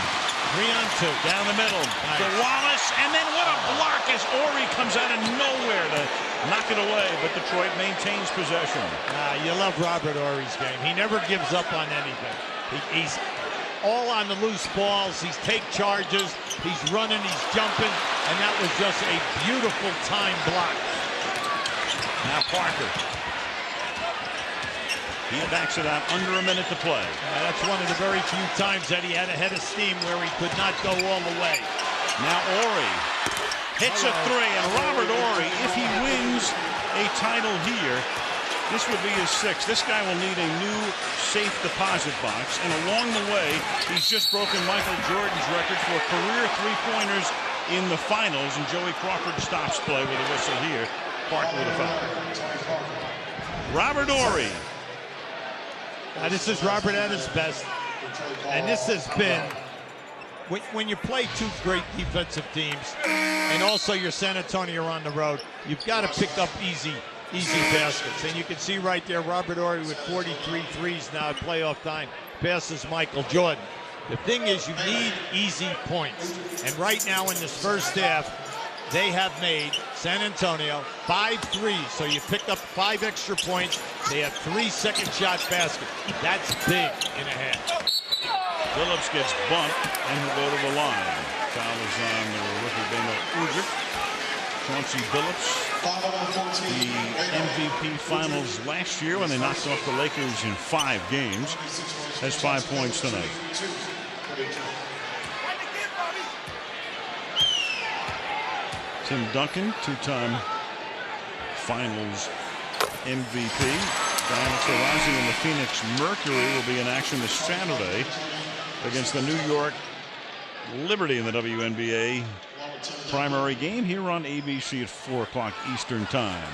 3 on 2, down the middle. Nice. To Wallace, and then what a block as Horry comes out of nowhere to knock it away, but Detroit maintains possession. You love Robert Horry's game. He never gives up on anything. He's all on the loose balls. He's take charges. He's running. He's jumping. And that was just a beautiful time block. Now Parker. He backs it out under a minute to play. That's one of the very few times that he had a head of steam where he could not go all the way. Now Horry hits a 3, and Robert Horry, if he wins a title here, this would be his 6th. This guy will need a new safe deposit box. And along the way, he's just broken Michael Jordan's record for career three-pointers in the finals. And Joey Crawford stops play with a whistle here. Parker with a foul. Robert Horry. Now, this is Robert at his best. And this has been, when you play 2 great defensive teams, and also you're San Antonio on the road, you've got to pick up easy baskets. And you can see right there, Robert Horry with 43 threes now at playoff time. Passes Michael Jordan. The thing is, you need easy points. And right now in this first half, they have made, San Antonio, 5 threes. So you picked up 5 extra points. They have 3 second shot baskets. That's big in a half. Phillips gets bumped and will go to the line. Foul is on the rookie Beno Udrih. Chauncey Billups, the MVP finals last year when they knocked off the Lakers in 5 games, has 5 points tonight. Tim Duncan, 2-time finals MVP. Diana Taurasi and the Phoenix Mercury will be in action this Saturday against the New York Liberty in the WNBA primary game here on ABC at 4 o'clock Eastern time.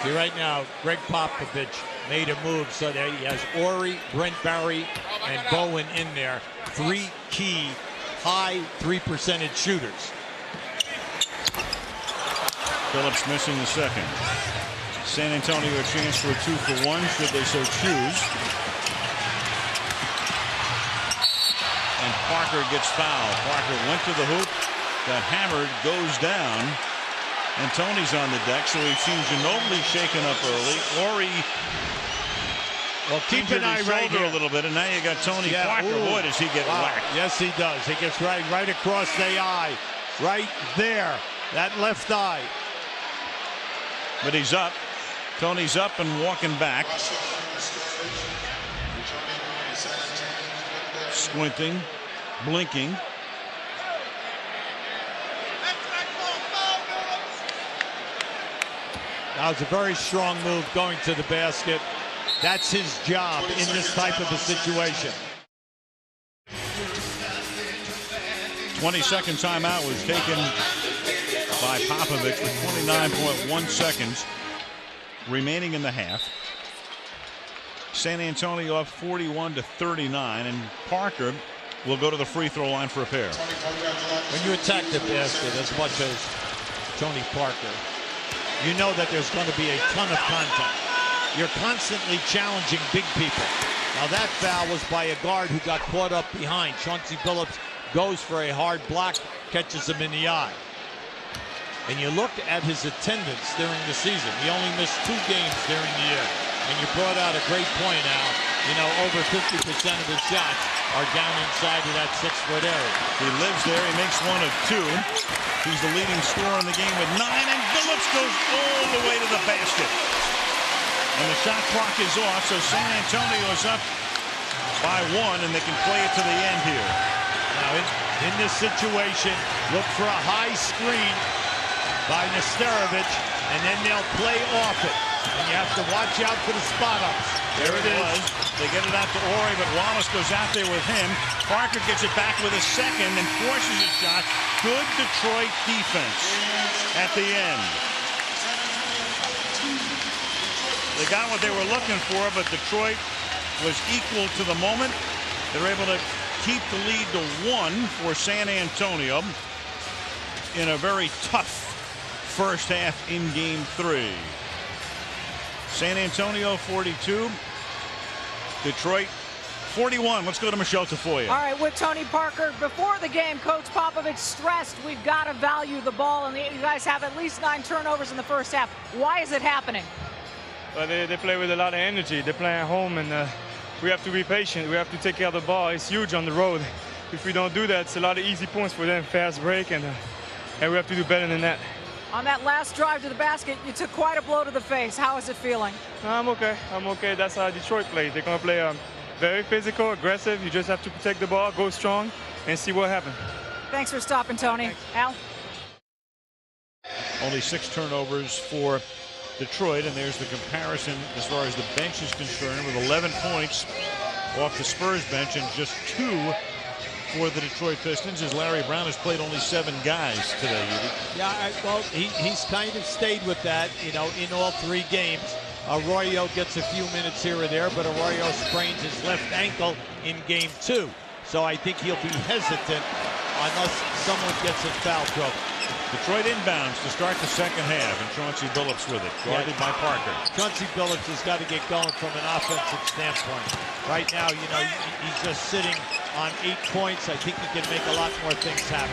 See, right now, Greg Popovich made a move so that he has Horry, Brent Barry, and Bowen in there. 3 key high 3% shooters. Phillips missing the second. San Antonio a chance for a 2-for-1 should they so choose. And Parker gets fouled. Parker went to the hoop, got hammered, goes down, and Tony's on the deck. So we've seen Ginobili shaken up early. Horry, well, keep an eye right here a little bit, and now you got Tony Parker. Ooh. Boy, does he get whacked. Yes, he does. He gets right across the eye, right there, that left eye. But he's up. Tony's up and walking back. Squinting, blinking. That was a very strong move going to the basket. That's his job in this type of a situation. 22nd timeout was taken by Popovich with 29.1 seconds remaining in the half. San Antonio up 41-39, and Parker will go to the free throw line for a pair. When you attack the basket as much as Tony Parker, you know that there's going to be a ton of contact. You're constantly challenging big people. Now that foul was by a guard who got caught up behind. Chauncey Billups goes for a hard block, catches him in the eye. And you look at his attendance during the season. He only missed 2 games during the year. And you brought out a great point, Al. You know, over 50% of his shots are down inside of that 6-foot area. He lives there. He makes 1 of 2. He's the leading scorer in the game with 9, and Billups goes all the way to the basket. And the shot clock is off, so San Antonio is up by 1, and they can play it to the end here. Now, in this situation, look for a high screen by Nesterovic, and then they'll play off it. And you have to watch out for the spot-ups. There it is. They get it out to Ori, but Wallace goes out there with him. Parker gets it back with a second and forces a shot. Good Detroit defense at the end. They got what they were looking for, but Detroit was equal to the moment. They're able to keep the lead to 1 for San Antonio in a very tough first half in game 3. San Antonio 42, Detroit 41. Let's go to Michelle Tafoya. All right, with Tony Parker, before the game, Coach Popovich stressed we've got to value the ball, and you guys have at least 9 turnovers in the first half. Why is it happening? Well, they play with a lot of energy. They play at home, and we have to be patient. We have to take care of the ball. It's huge on the road. If we don't do that, it's a lot of easy points for them, fast break, and we have to do better than that. On that last drive to the basket, you took quite a blow to the face. How is it feeling? I'm okay. I'm okay. That's how Detroit plays. They're going to play very physical, aggressive. You just have to protect the ball, go strong, and see what happens. Thanks for stopping, Tony. Thanks. Al? Only 6 turnovers for Detroit, and there's the comparison as far as the bench is concerned, with 11 points off the Spurs bench and just 2 for the Detroit Pistons, as Larry Brown has played only 7 guys today. Yeah, well, he's kind of stayed with that, you know, in all 3 games. Arroyo gets a few minutes here or there, but Arroyo sprains his left ankle in game 2. So I think he'll be hesitant unless someone gets in foul trouble. Detroit inbounds to start the second half, and Chauncey Billups with it, guarded by Parker. Chauncey Billups has got to get going from an offensive standpoint. Right now, you know, he's just sitting on 8 points. I think he can make a lot more things happen.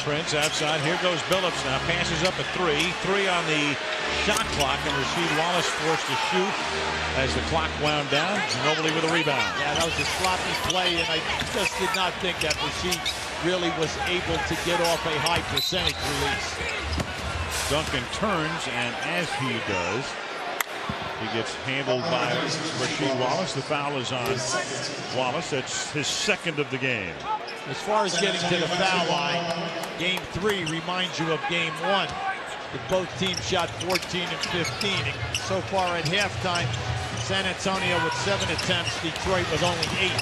Prince outside. Here goes Billups now. Passes up a 3. 3 on the shot clock, and Rasheed Wallace forced to shoot as the clock wound down. Ginobili with a rebound. Yeah, that was a sloppy play, and I just did not think that Rasheed really was able to get off a high percentage release. Duncan turns, and as he does, he gets handled by Rasheed Wallace. The foul is on Wallace. That's his 2nd of the game. As far as getting to the foul line, game 3 reminds you of game 1. If both teams shot 14 and 15. And so far at halftime, San Antonio with 7 attempts, Detroit with only 8.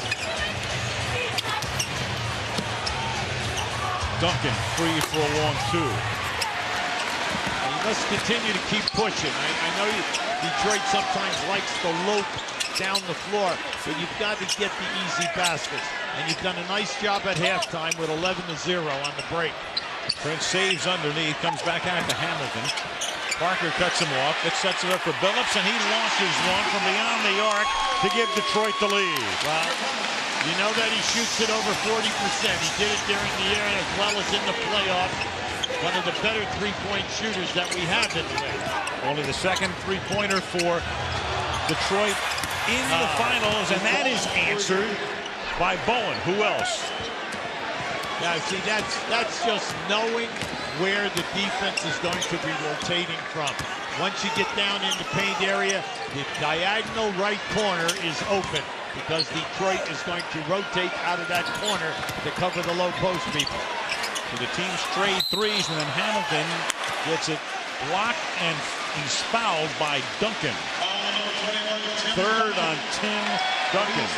Duncan free for a long 2. And you must continue to keep pushing. I know Detroit sometimes likes to lope down the floor, but you've got to get the easy baskets. And you've done a nice job at halftime with 11-0 on the break. Prince saves underneath, comes back out to Hamilton. Parker cuts him off. It sets it up for Billups, and he launches one from beyond the arc to give Detroit the lead. Well, you know that he shoots it over 40%. He did it during the year as well as in the playoffs. One of the better three-point shooters that we have in the league. Only the 2nd three-pointer for Detroit in the finals, and that is answered by Bowen. Who else? Now, see, that's just knowing where the defense is going to be rotating from. Once you get down in the paint area, the diagonal right corner is open because Detroit is going to rotate out of that corner to cover the low post people. So the teams trade threes, and then Hamilton gets it blocked, and he's fouled by Duncan. Third on Tim Duncan.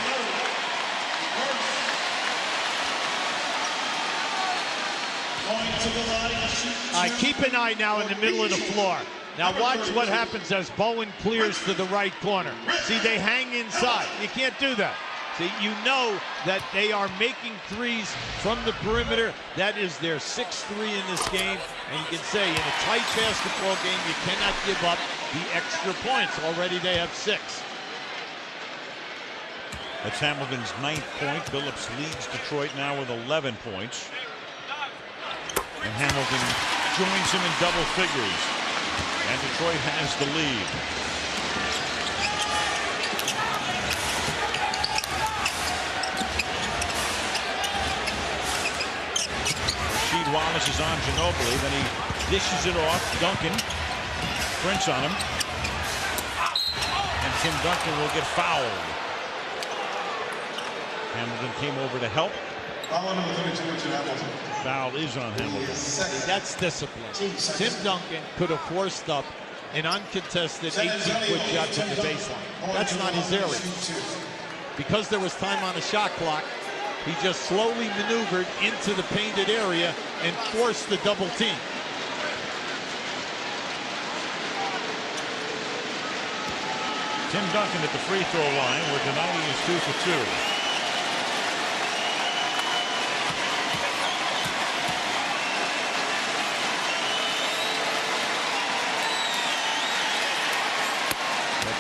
Keep an eye now in the middle of the floor. Now watch what happens as Bowen clears to the right corner. See, they hang inside. You can't do that. See, you know that they are making threes from the perimeter. That is their 6th three in this game. And you can say in a tight basketball game, you cannot give up the extra points. Already they have 6. That's Hamilton's 9th point. Billups leads Detroit now with 11 points. And Hamilton joins him in double figures. And Detroit has the lead. Rasheed Wallace is on Ginobili. Then he dishes it off. Duncan. Prince on him. And Tim Duncan will get fouled. Hamilton came over to help. Foul is on Hamilton. That's discipline. Tim Duncan could have forced up an uncontested 18-foot shot from the baseline. That's not his area. Because there was time on the shot clock, he just slowly maneuvered into the painted area and forced the double team. Tim Duncan at the free throw line, where tonight he is 2 for 2.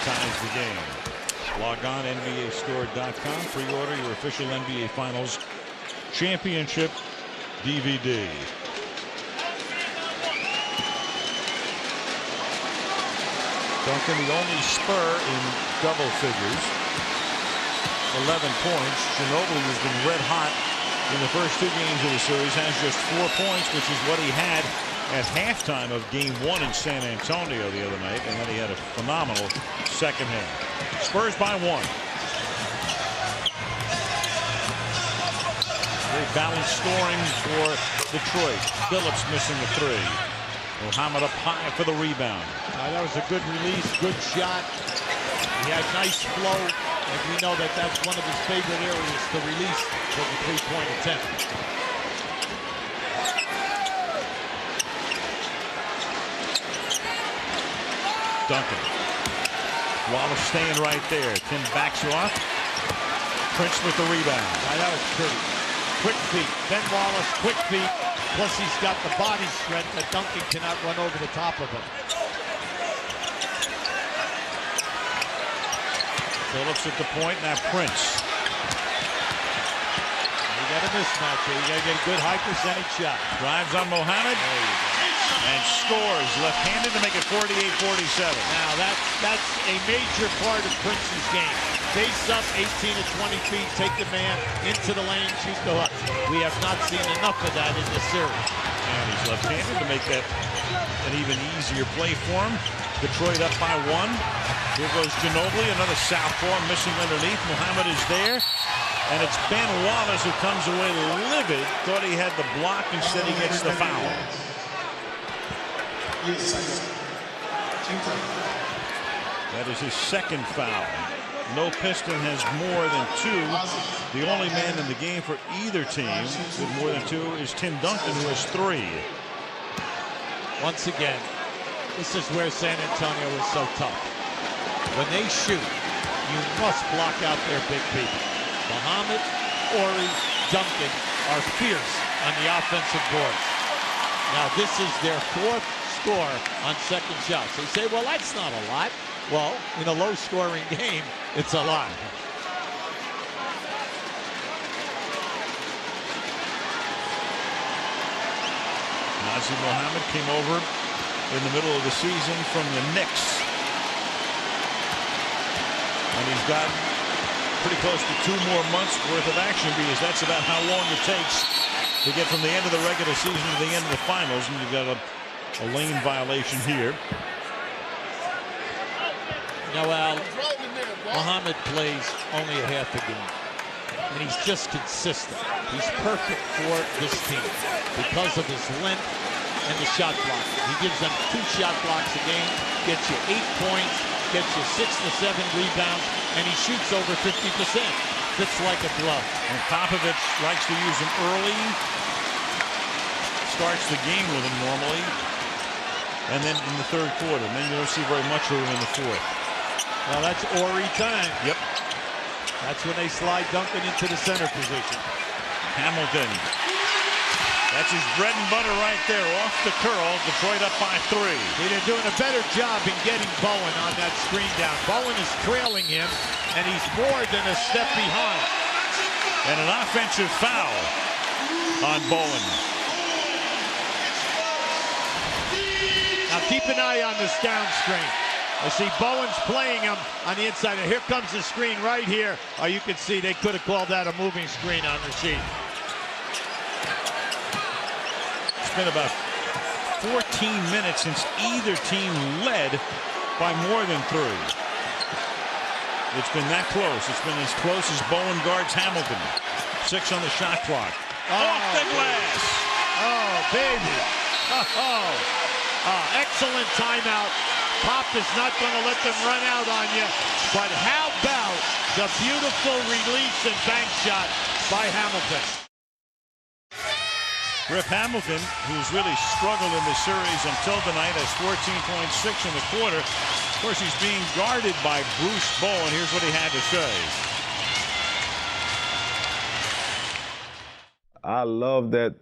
Ties the game. Log on NBAstore.com. Pre-order your official NBA Finals championship DVD. Duncan, the only Spur in double figures. 11 points. Ginobili has been red hot in the first 2 games of the series. Has just 4 points, which is what he had at halftime of Game 1 in San Antonio the other night, and then he had a phenomenal second half. Spurs by 1. Very balanced scoring for Detroit. Billups missing the 3. Muhammad up high for the rebound. That was a good release, good shot. He had nice flow, and we know that that's one of his favorite areas to release for the 3-point attempt. Duncan. Wallace staying right there. Tim backs you off. Prince with the rebound. That was pretty. Quick feet. Ben Wallace, quick feet. Plus he's got the body strength that Duncan cannot run over the top of him. Phillips at the point. Now Prince. You got a mismatch here. You got to get a good high percentage shot. Drives on Mohammed. And scores left-handed to make it 48-47. Now that's a major part of Prince's game. Face up 18 to 20 feet, take the man into the lane, shoot the hook. We have not seen enough of that in this series. And he's left-handed to make that an even easier play for him. Detroit up by 1. Here goes Ginobili, another southpaw missing underneath. Muhammad is there. And it's Ben Wallace who comes away livid. Thought he had the block, instead he gets the foul. That is his 2nd foul. No Piston has more than 2. The only man in the game for either team with more than 2 is Tim Duncan, who has 3. Once again, this is where San Antonio is so tough. When they shoot, you must block out their big people. Muhammad, Ori, Duncan are fierce on the offensive boards. Now this is their 4th score on second shots. They say, well, that's not a lot. Well, in a low-scoring game, it's a lot. Nazr Mohammed came over in the middle of the season from the Knicks. And he's got pretty close to 2 more months worth of action, because that's about how long it takes to get from the end of the regular season to the end of the finals. And you've got a lane violation here. Now, Al, Muhammad plays only a half a game, and he's just consistent. He's perfect for this team because of his length and the shot block. He gives them 2 shot blocks a game, gets you 8 points, gets you 6 to 7 rebounds, and he shoots over 50%. Fits like a glove. And Popovich likes to use him early. Starts the game with him normally. And then in the third quarter. And then you don't see very much of him in the fourth. Well, that's Ori time. Yep. That's when they slide Duncan into the center position. Hamilton. That's his bread and butter right there. Off the curl. Detroit up by 3. They're doing a better job in getting Bowen on that screen down. Bowen is trailing him, and he's more than a step behind. And an offensive foul on Bowen. Now keep an eye on this down screen. I see Bowen's playing him on the inside, and here comes the screen right here. Oh, you can see they could have called that a moving screen on Rasheed. It's been about 14 minutes since either team led by more than 3. It's been that close. It's been as close as Bowen guards Hamilton. 6 on the shot clock. Off the glass. Oh, baby. Excellent timeout. Pop is not going to let them run out on you. But how about the beautiful release and bank shot by Hamilton? Rip Hamilton, who's really struggled in this series until tonight, has 14.6 in the quarter. Of course, he's being guarded by Bruce Bowen. Here's what he had to say. I love that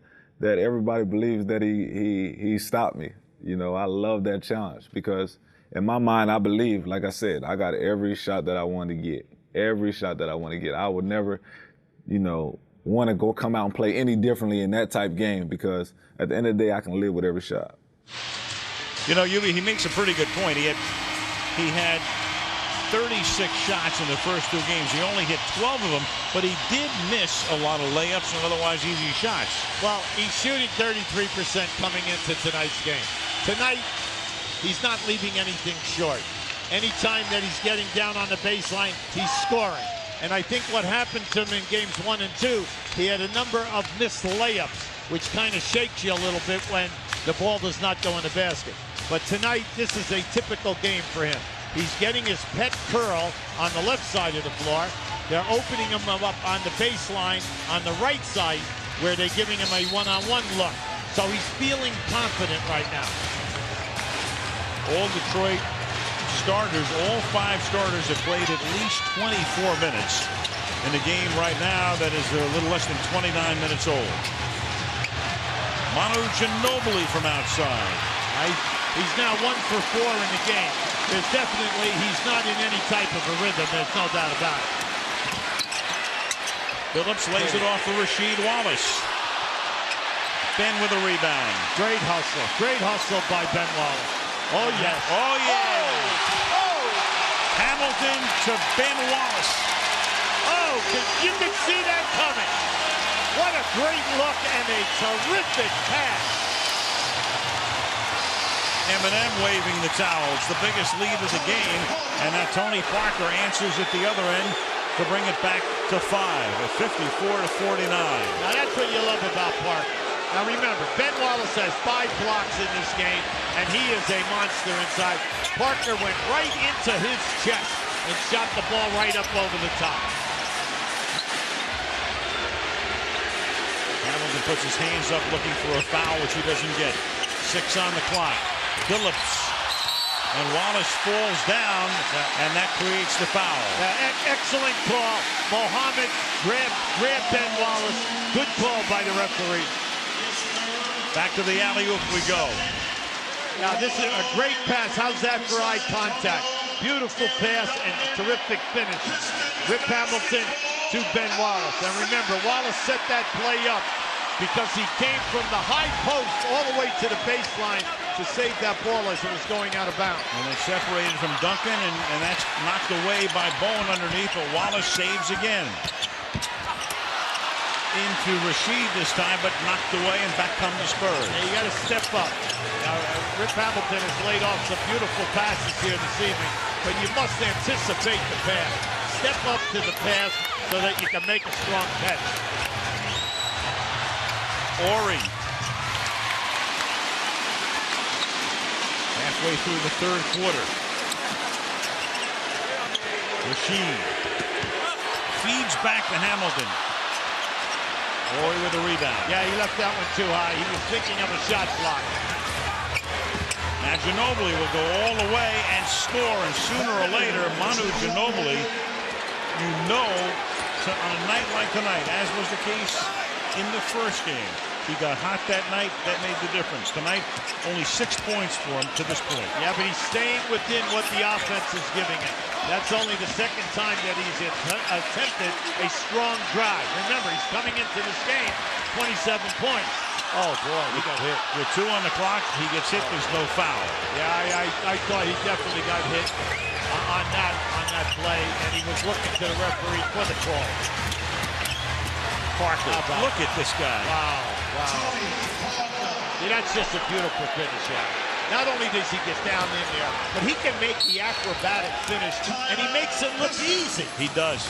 everybody believes that he stopped me. You know, I love that challenge because in my mind, I believe, like I said, I got every shot that I want to get. Every shot that I want to get. I would never, you know, want to go come out and play any differently in that type game because at the end of the day, I can live with every shot. You know, he makes a pretty good point. He had 36 shots in the first 2 games. He only hit 12 of them, but he did miss a lot of layups and otherwise easy shots. Well, he's shooting 33% coming into tonight's game. Tonight, he's not leaving anything short. Anytime that he's getting down on the baseline, he's scoring. And I think what happened to him in games 1 and 2, he had a number of missed layups, which kind of shakes you a little bit when the ball does not go in the basket. But tonight, this is a typical game for him. He's getting his pet curl on the left side of the floor. They're opening him up on the baseline on the right side where they're giving him a one-on-one look. So he's feeling confident right now. All Detroit starters, all 5 starters have played at least 24 minutes in a game right now that is a little less than 29 minutes old. Manu Ginobili from outside. He's now 1 for 4 in the game. There's definitely, he's not in any type of a rhythm. There's no doubt about it. Phillips lays it off for Rasheed Wallace. Ben with a rebound. Great hustle. Great hustle by Ben Wallace. Oh, yes. Oh, yeah. Oh! Hamilton to Ben Wallace. Oh, you can see that coming. What a great look and a terrific pass. M&M waving the towel. It's the biggest lead of the game. And now Tony Parker answers at the other end to bring it back to 5 at 54-49. Now that's what you love about Parker. Now remember, Ben Wallace has 5 blocks in this game, and he is a monster inside. Parker went right into his chest and shot the ball right up over the top. Hamilton puts his hands up looking for a foul, which he doesn't get. 6 on the clock. Phillips. And Wallace falls down, and that creates the foul. Excellent call. Mohammed grabbed Ben Wallace. Good call by the referee. Back to the alley-oop we go. Now this is a great pass. How's that for eye contact? Beautiful pass and terrific finish. Rip Hamilton to Ben Wallace. And remember, Wallace set that play up because he came from the high post all the way to the baseline to save that ball as it was going out of bounds. And they separated from Duncan, and that's knocked away by Bowen underneath, but Wallace saves again. Into Rasheed this time, but knocked away, and back come the Spurs. Yeah, you got to step up. Now, Rip Hamilton has laid off some beautiful passes here this evening, but you must anticipate the pass. Step up to the pass so that you can make a strong catch. Ori. Halfway through the third quarter. Rashid feeds back to Hamilton. Ori with a rebound. Yeah, he left that one too high. He was thinking of a shot block. Now Ginobili will go all the way and score, and sooner or later, Manu Ginobili, you know, on a night like tonight, as was the case in the first game, he got hot that night. That made the difference. Tonight, only 6 points for him to this point. Yeah, but he's staying within what the offense is giving him. That's only the second time that he's attempted a strong drive. Remember, he's coming into this game 27 points. Oh, boy, he got hit. With 2 on the clock, he gets hit. There's no foul. Yeah, I thought he definitely got hit on that play, and he was looking to the referee for the call. Parker, look at this guy. Wow. See, that's just a beautiful finish out. Not only does he get down in there, but he can make the acrobatic finish, and he makes it look easy. He does.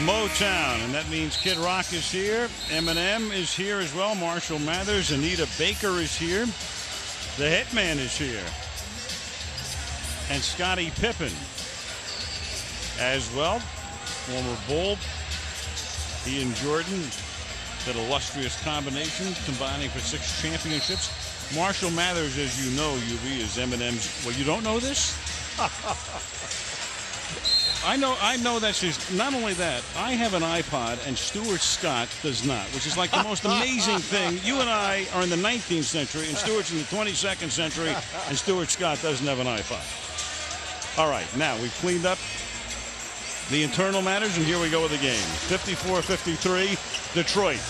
Motown, and that means Kid Rock is here. Eminem is here as well. Marshall Mathers, Anita Baker is here. The Hitman is here. And Scottie Pippen as well. Former Bull. He and Jordan, that illustrious combination, combining for 6 championships. Marshall Mathers, as you know, UB, is Eminem's. Well, you don't know this? I know that's just, not only that, I have an iPod and Stuart Scott does not, which is like the most amazing thing. You and I are in the 19th century and Stuart's in the 22nd century, and Stuart Scott doesn't have an iPod. All right, now we've cleaned up the internal matters, and here we go with the game. 54-53, Detroit.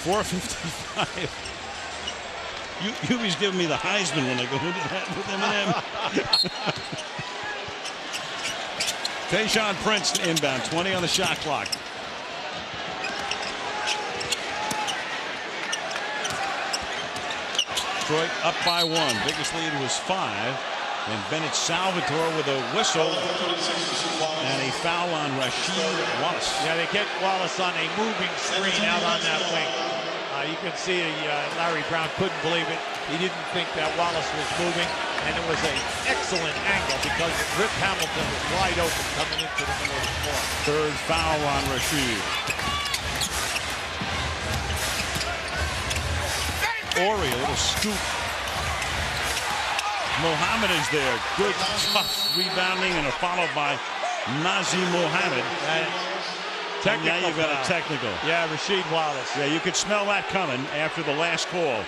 4:55. Yubi's giving me the Heisman when I go into that with Eminem. Tayshaun Prince inbound, 20 on the shot clock. Detroit up by 1. Biggest lead was 5. And Bennett Salvatore with a whistle and a foul on Rasheed Wallace. Yeah, they get Wallace on a moving screen out on that wing. You can see Larry Brown couldn't believe it. He didn't think that Wallace was moving, and it was an excellent angle because Rip Hamilton was wide open coming into the middle of the floor. Third foul on Rasheed. Ori, a little scoop. Mohammed is there. Good, tough rebounding, and a follow by Nazim Mohammed. Now you've got a technical. Yeah, Rasheed Wallace. Yeah, you could smell that coming after the last call.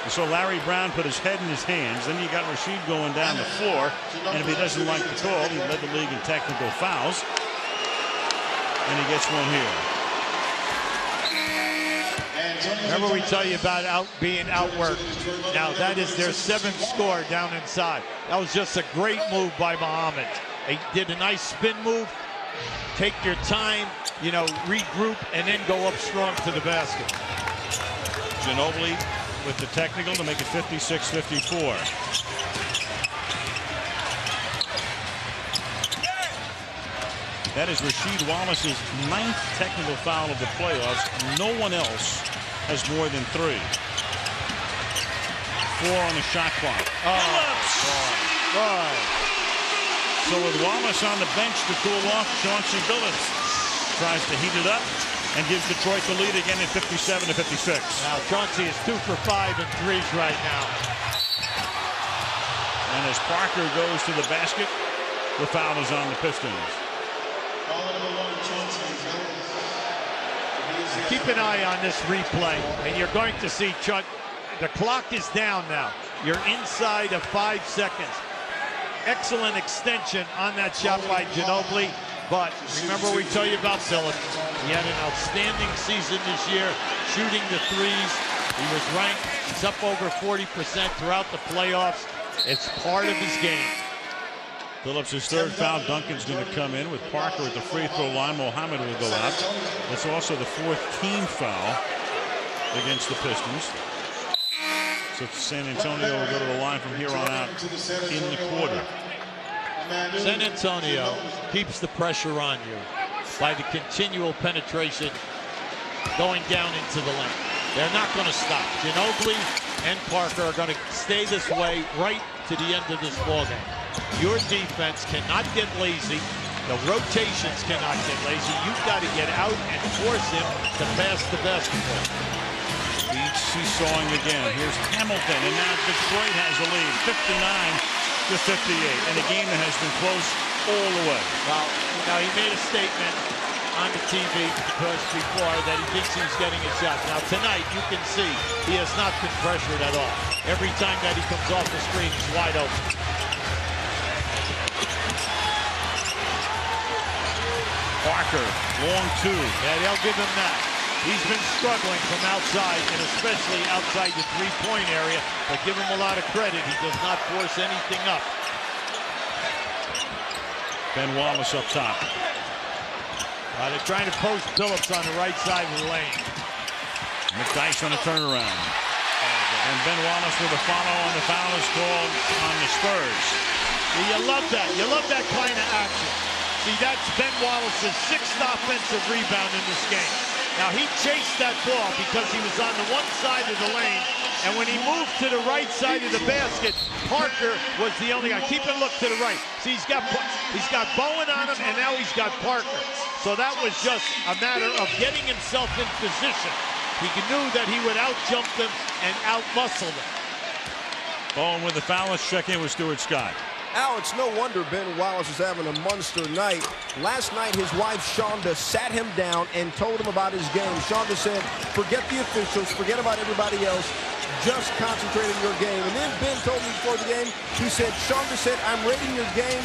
So Larry Brown put his head in his hands. Then you got Rasheed going down the floor. And if he doesn't like the call, he led the league in technical fouls. And he gets one here. Remember we tell you about being outworked. Now that is their 7th score down inside. That was just a great move by Muhammad. He did a nice spin move. Take your time, you know, regroup, and then go up strong to the basket. Ginobili with the technical to make it 56-54. That is Rasheed Wallace's 9th technical foul of the playoffs. No one else has more than 3. 4 on the shot clock. So with Wallace on the bench to cool off, Chauncey Billups tries to heat it up and gives Detroit the lead again at 57-56. Now Chauncey is 2 for 5 in threes right now. And as Parker goes to the basket, the foul is on the Pistons. Keep an eye on this replay, and you're going to see the clock is down now. You're inside of 5 seconds. Excellent extension on that shot by Ginobili, but remember we tell you about Phillips. He had an outstanding season this year, shooting the threes. He was ranked, he's up over 40% throughout the playoffs. It's part of his game. Phillips' 3rd foul. Duncan's going to come in with Parker at the free throw line. Mohammed will go out. That's also the 4th team foul against the Pistons. So San Antonio will go to the line from here on out in the quarter. San Antonio keeps the pressure on you by the continual penetration going down into the lane. They're not going to stop. Ginobili and Parker are going to stay this way right to the end of this ballgame. Your defense cannot get lazy. The rotations cannot get lazy. You've got to get out and force him to pass the basketball. He's seesawing again. Here's Hamilton, and now Detroit has a lead, 59-58, in a game that has been close all the way. Well, now he made a statement on the TV before that he thinks he's getting a shot. Now tonight you can see he has not been pressured at all. Every time that he comes off the screen, he's wide open. Parker, long two. Yeah, they'll give him that. He's been struggling from outside, and especially outside the three-point area, but give him a lot of credit. He does not force anything up. Ben Wallace up top. They're trying to post Phillips on the right side of the lane. McDyess on a turnaround. And Ben Wallace with a follow on the foul is called on the Spurs. You love that. You love that kind of action. See, that's Ben Wallace's 6th offensive rebound in this game. Now, he chased that ball because he was on the one side of the lane, and when he moved to the right side of the basket, Parker was the only guy. Keep a look to the right. See, he's got Bowen on him, and now he's got Parker. So that was just a matter of getting himself in position. He knew that he would out-jump them and out-muscle them. Bowen with the foul. Let's check in with Stuart Scott. Al, it's no wonder Ben Wallace is having a monster night. Last night, his wife, Shonda, sat him down and told him about his game. Shonda said, forget the officials, forget about everybody else, just concentrate on your game. And then Ben told me before the game, he said, Shonda said, I'm rating your game,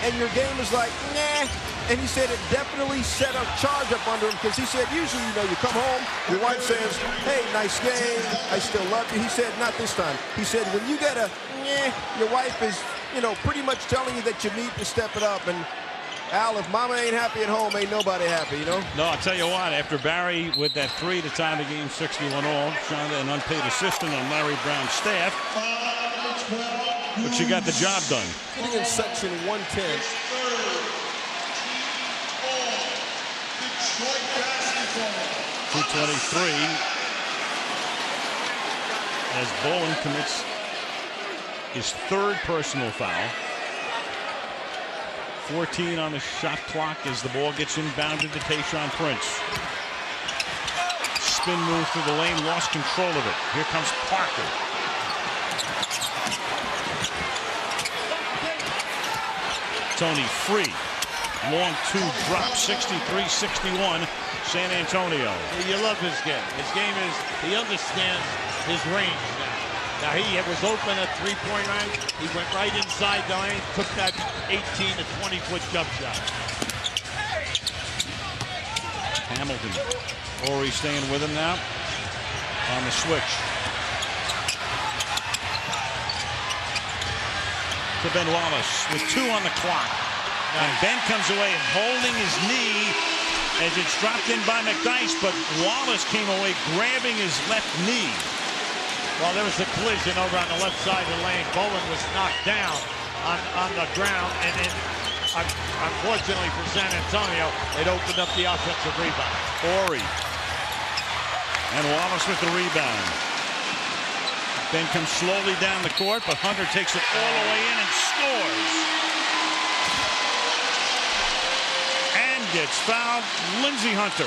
and your game is like, nah. And he said it definitely set a charge up under him because he said, usually, you know, you come home, your wife says, hey, nice game, I still love you. He said, not this time. He said, when you get a, nah, your wife is, you know, pretty much telling you that you need to step it up. And Al, if mama ain't happy at home, ain't nobody happy, you know? No, I'll tell you what, after Barry with that 3 to tie the game 61 all, Shonda an unpaid assistant on Larry Brown's staff, but she got the job done. Sitting in section 110. 2:23 as Bowen commits his 3rd personal foul. 14 on the shot clock as the ball gets inbounded to Tayshaun Prince. Spin move through the lane, lost control of it. Here comes Parker. Tony free. Long two drop, 63-61, San Antonio. You love his game. His game is, he understands his range now. Now he was open at three-point line. He went right inside the lane, took that 18 to 20-foot jump shot. Hamilton. Horry staying with him now on the switch. To Ben Wallace with 2 on the clock. And Ben comes away holding his knee as it's dropped in by McDyess, but Wallace came away grabbing his left knee. Well, there was a collision over on the left side of the lane. Bowen was knocked down on the ground, and then unfortunately for San Antonio, it opened up the offensive rebound. Horry. And Wallace with the rebound. Ben comes slowly down the court, but Hunter takes it all the way in and scores. Gets fouled, Lindsey Hunter.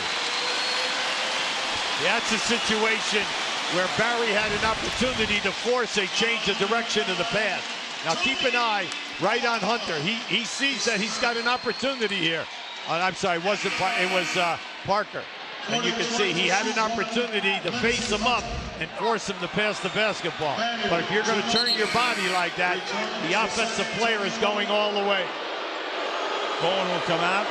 That's a situation where Barry had an opportunity to force a change of direction of the pass. Now keep an eye right on Hunter. He sees that he's got an opportunity here. I'm sorry, it was Parker. And you can see he had an opportunity to face him up and force him to pass the basketball. But if you're going to turn your body like that, the offensive player is going all the way. Bowen will come out.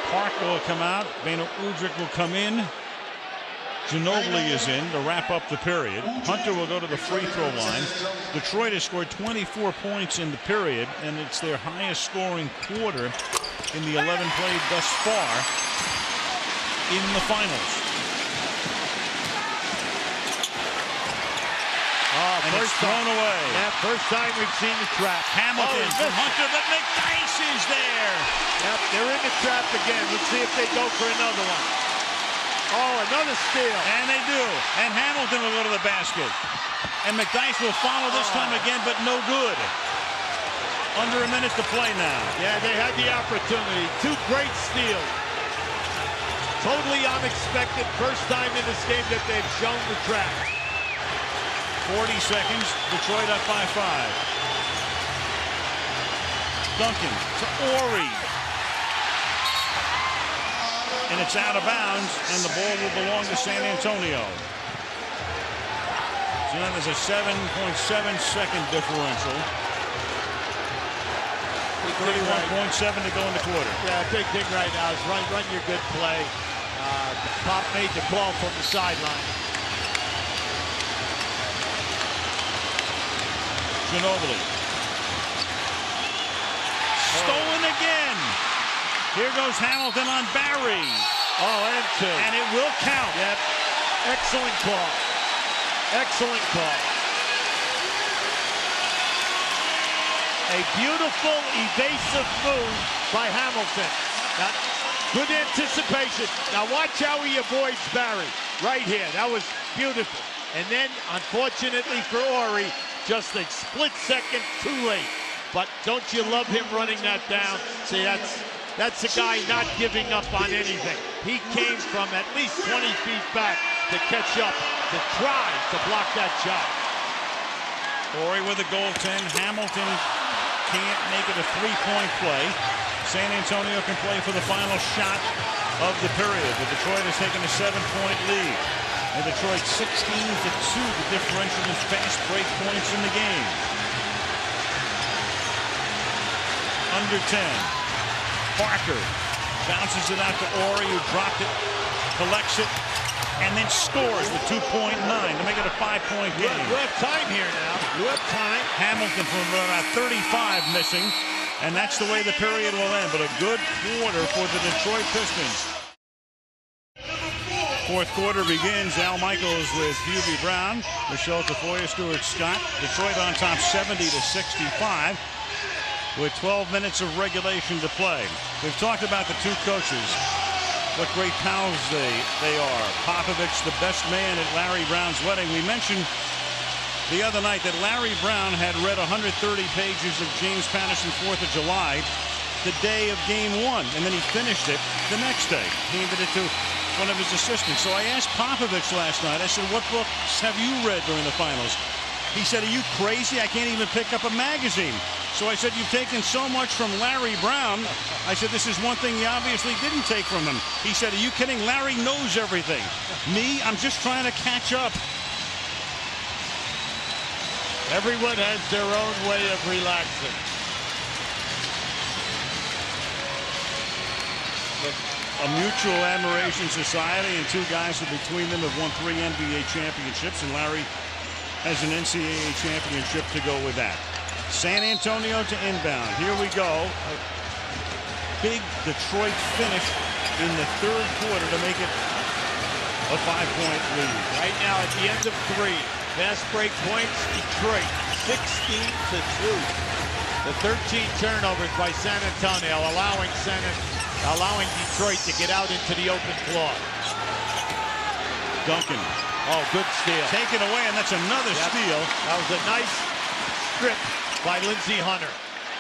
Parker will come out. Beno Udrih will come in. Ginobili is in to wrap up the period. Hunter will go to the free throw line. Detroit has scored 24 points in the period, and it's their highest scoring quarter in the 11 played thus far in the finals. thrown away. Yeah, first time we've seen the trap. Hamilton from Hunter, but McDyess is there. Yep, they're in the trap again. Let's see if they go for another one. Oh, another steal. And they do. And Hamilton will go to the basket. And McDyess will follow this time again, but no good. Under a minute to play now. Yeah, they had the opportunity. Two great steals. Totally unexpected. First time in this game that they've shown the trap. 40 seconds. Detroit up by 5. Duncan to Ori. And it's out of bounds, and the ball will belong to San Antonio. So now there's a 7.7-second differential. 31.7 to go in the quarter. Yeah, big thing right now is run your good play. Pop made the call from the sideline. Ginobili. Stolen again. Here goes Hamilton on Barry. Oh, and two. And it will count. Yep. Excellent call. Excellent call. A beautiful, evasive move by Hamilton. Now, good anticipation. Now watch how he avoids Barry. Right here. That was beautiful. And then, unfortunately for Ori, just a split second too late. But don't you love him running that down? See, that's a guy not giving up on anything. He came from at least 20 feet back to catch up, to try to block that shot. Ori with a goaltend. Hamilton can't make it a three-point play. San Antonio can play for the final shot of the period. But Detroit has taken a 7-point lead. And Detroit 16-2. The differential in fast break points in the game. Under 10. Parker bounces it out to Ori, who dropped it, collects it, and then scores with 2.9 to make it a 5-point game. You have time here now. You have time. Hamilton from about 35 missing, and that's the way the period will end. But a good quarter for the Detroit Pistons. Fourth quarter begins. Al Michaels with Hubie Brown, Michelle Tafoya, Stuart Scott. Detroit on top 70-65. With 12 minutes of regulation to play. We've talked about the two coaches, what great pals they are. Popovich, the best man at Larry Brown's wedding. We mentioned the other night that Larry Brown had read 130 pages of James Patterson's 4th of July the day of Game 1, and then he finished it the next day. He handed it to one of his assistants. So I asked Popovich last night, I said, what books have you read during the finals? He said, are you crazy? I can't even pick up a magazine. So I said, you've taken so much from Larry Brown. I said, this is one thing you obviously didn't take from him. He said, are you kidding? Larry knows everything. Me, I'm just trying to catch up. Everyone has their own way of relaxing. A mutual admiration society, and two guys who between them have won 3 NBA championships, and Larry has an NCAA championship to go with that. San Antonio to inbound. Here we go. A big Detroit finish in the third quarter to make it a 5-point lead. Right now at the end of 3. Fast break points, Detroit 16-2. The 13 turnovers by San Antonio allowing Detroit to get out into the open floor. Duncan. Oh, good steal. Taken away, and that's another steal. That was a nice strip by Lindsey Hunter.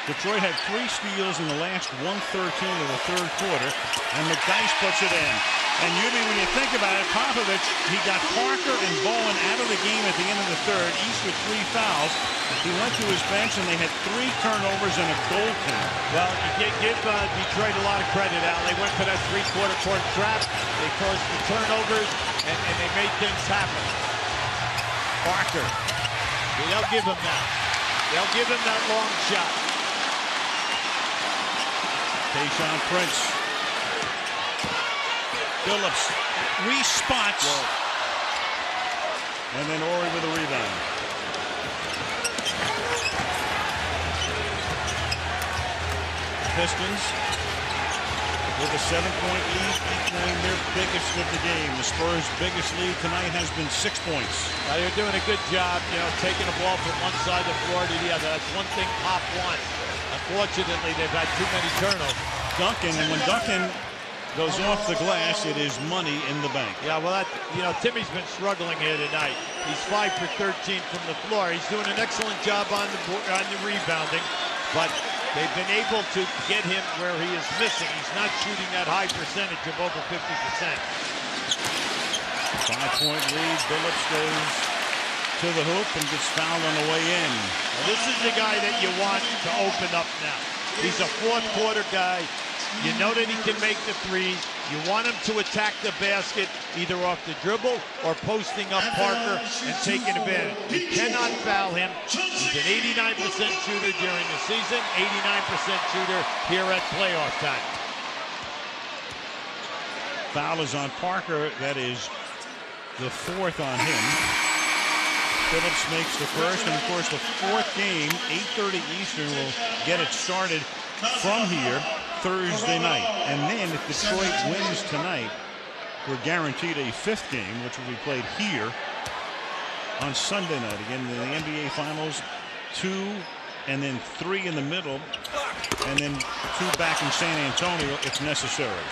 Detroit had 3 steals in the last 1:13 of the third quarter, and McDyess puts it in. And Hubie, when you think about it, Popovich, he got Parker and Bowen out of the game at the end of the third, each with 3 fouls. He went to his bench, and they had 3 turnovers and a goaltender. Well, you give Detroit a lot of credit, Al. They went for that 3-quarter court trap. They forced the turnovers, and they made things happen. Parker. They'll give him that. They'll give him that long shot. Tayshaun Prince. Phillips re-spots. And then Ori with a rebound. Pistons with a 7-point lead, equaling their biggest of the game. The Spurs' biggest lead tonight has been 6 points. They're doing a good job, taking the ball from one side of the floor to the other. That's one thing Pop wants. Unfortunately, they've had too many turnovers. Duncan, and when Duncan goes off the glass, it is money in the bank. Yeah, well, Timmy's been struggling here tonight. He's 5 for 13 from the floor. He's doing an excellent job on the rebounding, but they've been able to get him where he is missing. He's not shooting that high percentage of over 50%. 5-point lead. Billups goes to the hoop and gets fouled on the way in. Well, this is the guy that you want to open up now. He's a fourth quarter guy. You know that he can make the threes. You want him to attack the basket either off the dribble or posting up Parker and taking advantage. You cannot foul him. He's an 89% shooter during the season, 89% shooter here at playoff time. Foul is on Parker. That is the fourth on him. Billups makes the first, and of course the fourth game, 8:30 Eastern, will get it started from here Thursday night. And then if Detroit wins tonight, we're guaranteed a fifth game, which will be played here on Sunday night. Again, in the NBA Finals, 2 and then 3 in the middle, and then 2 back in San Antonio if necessary.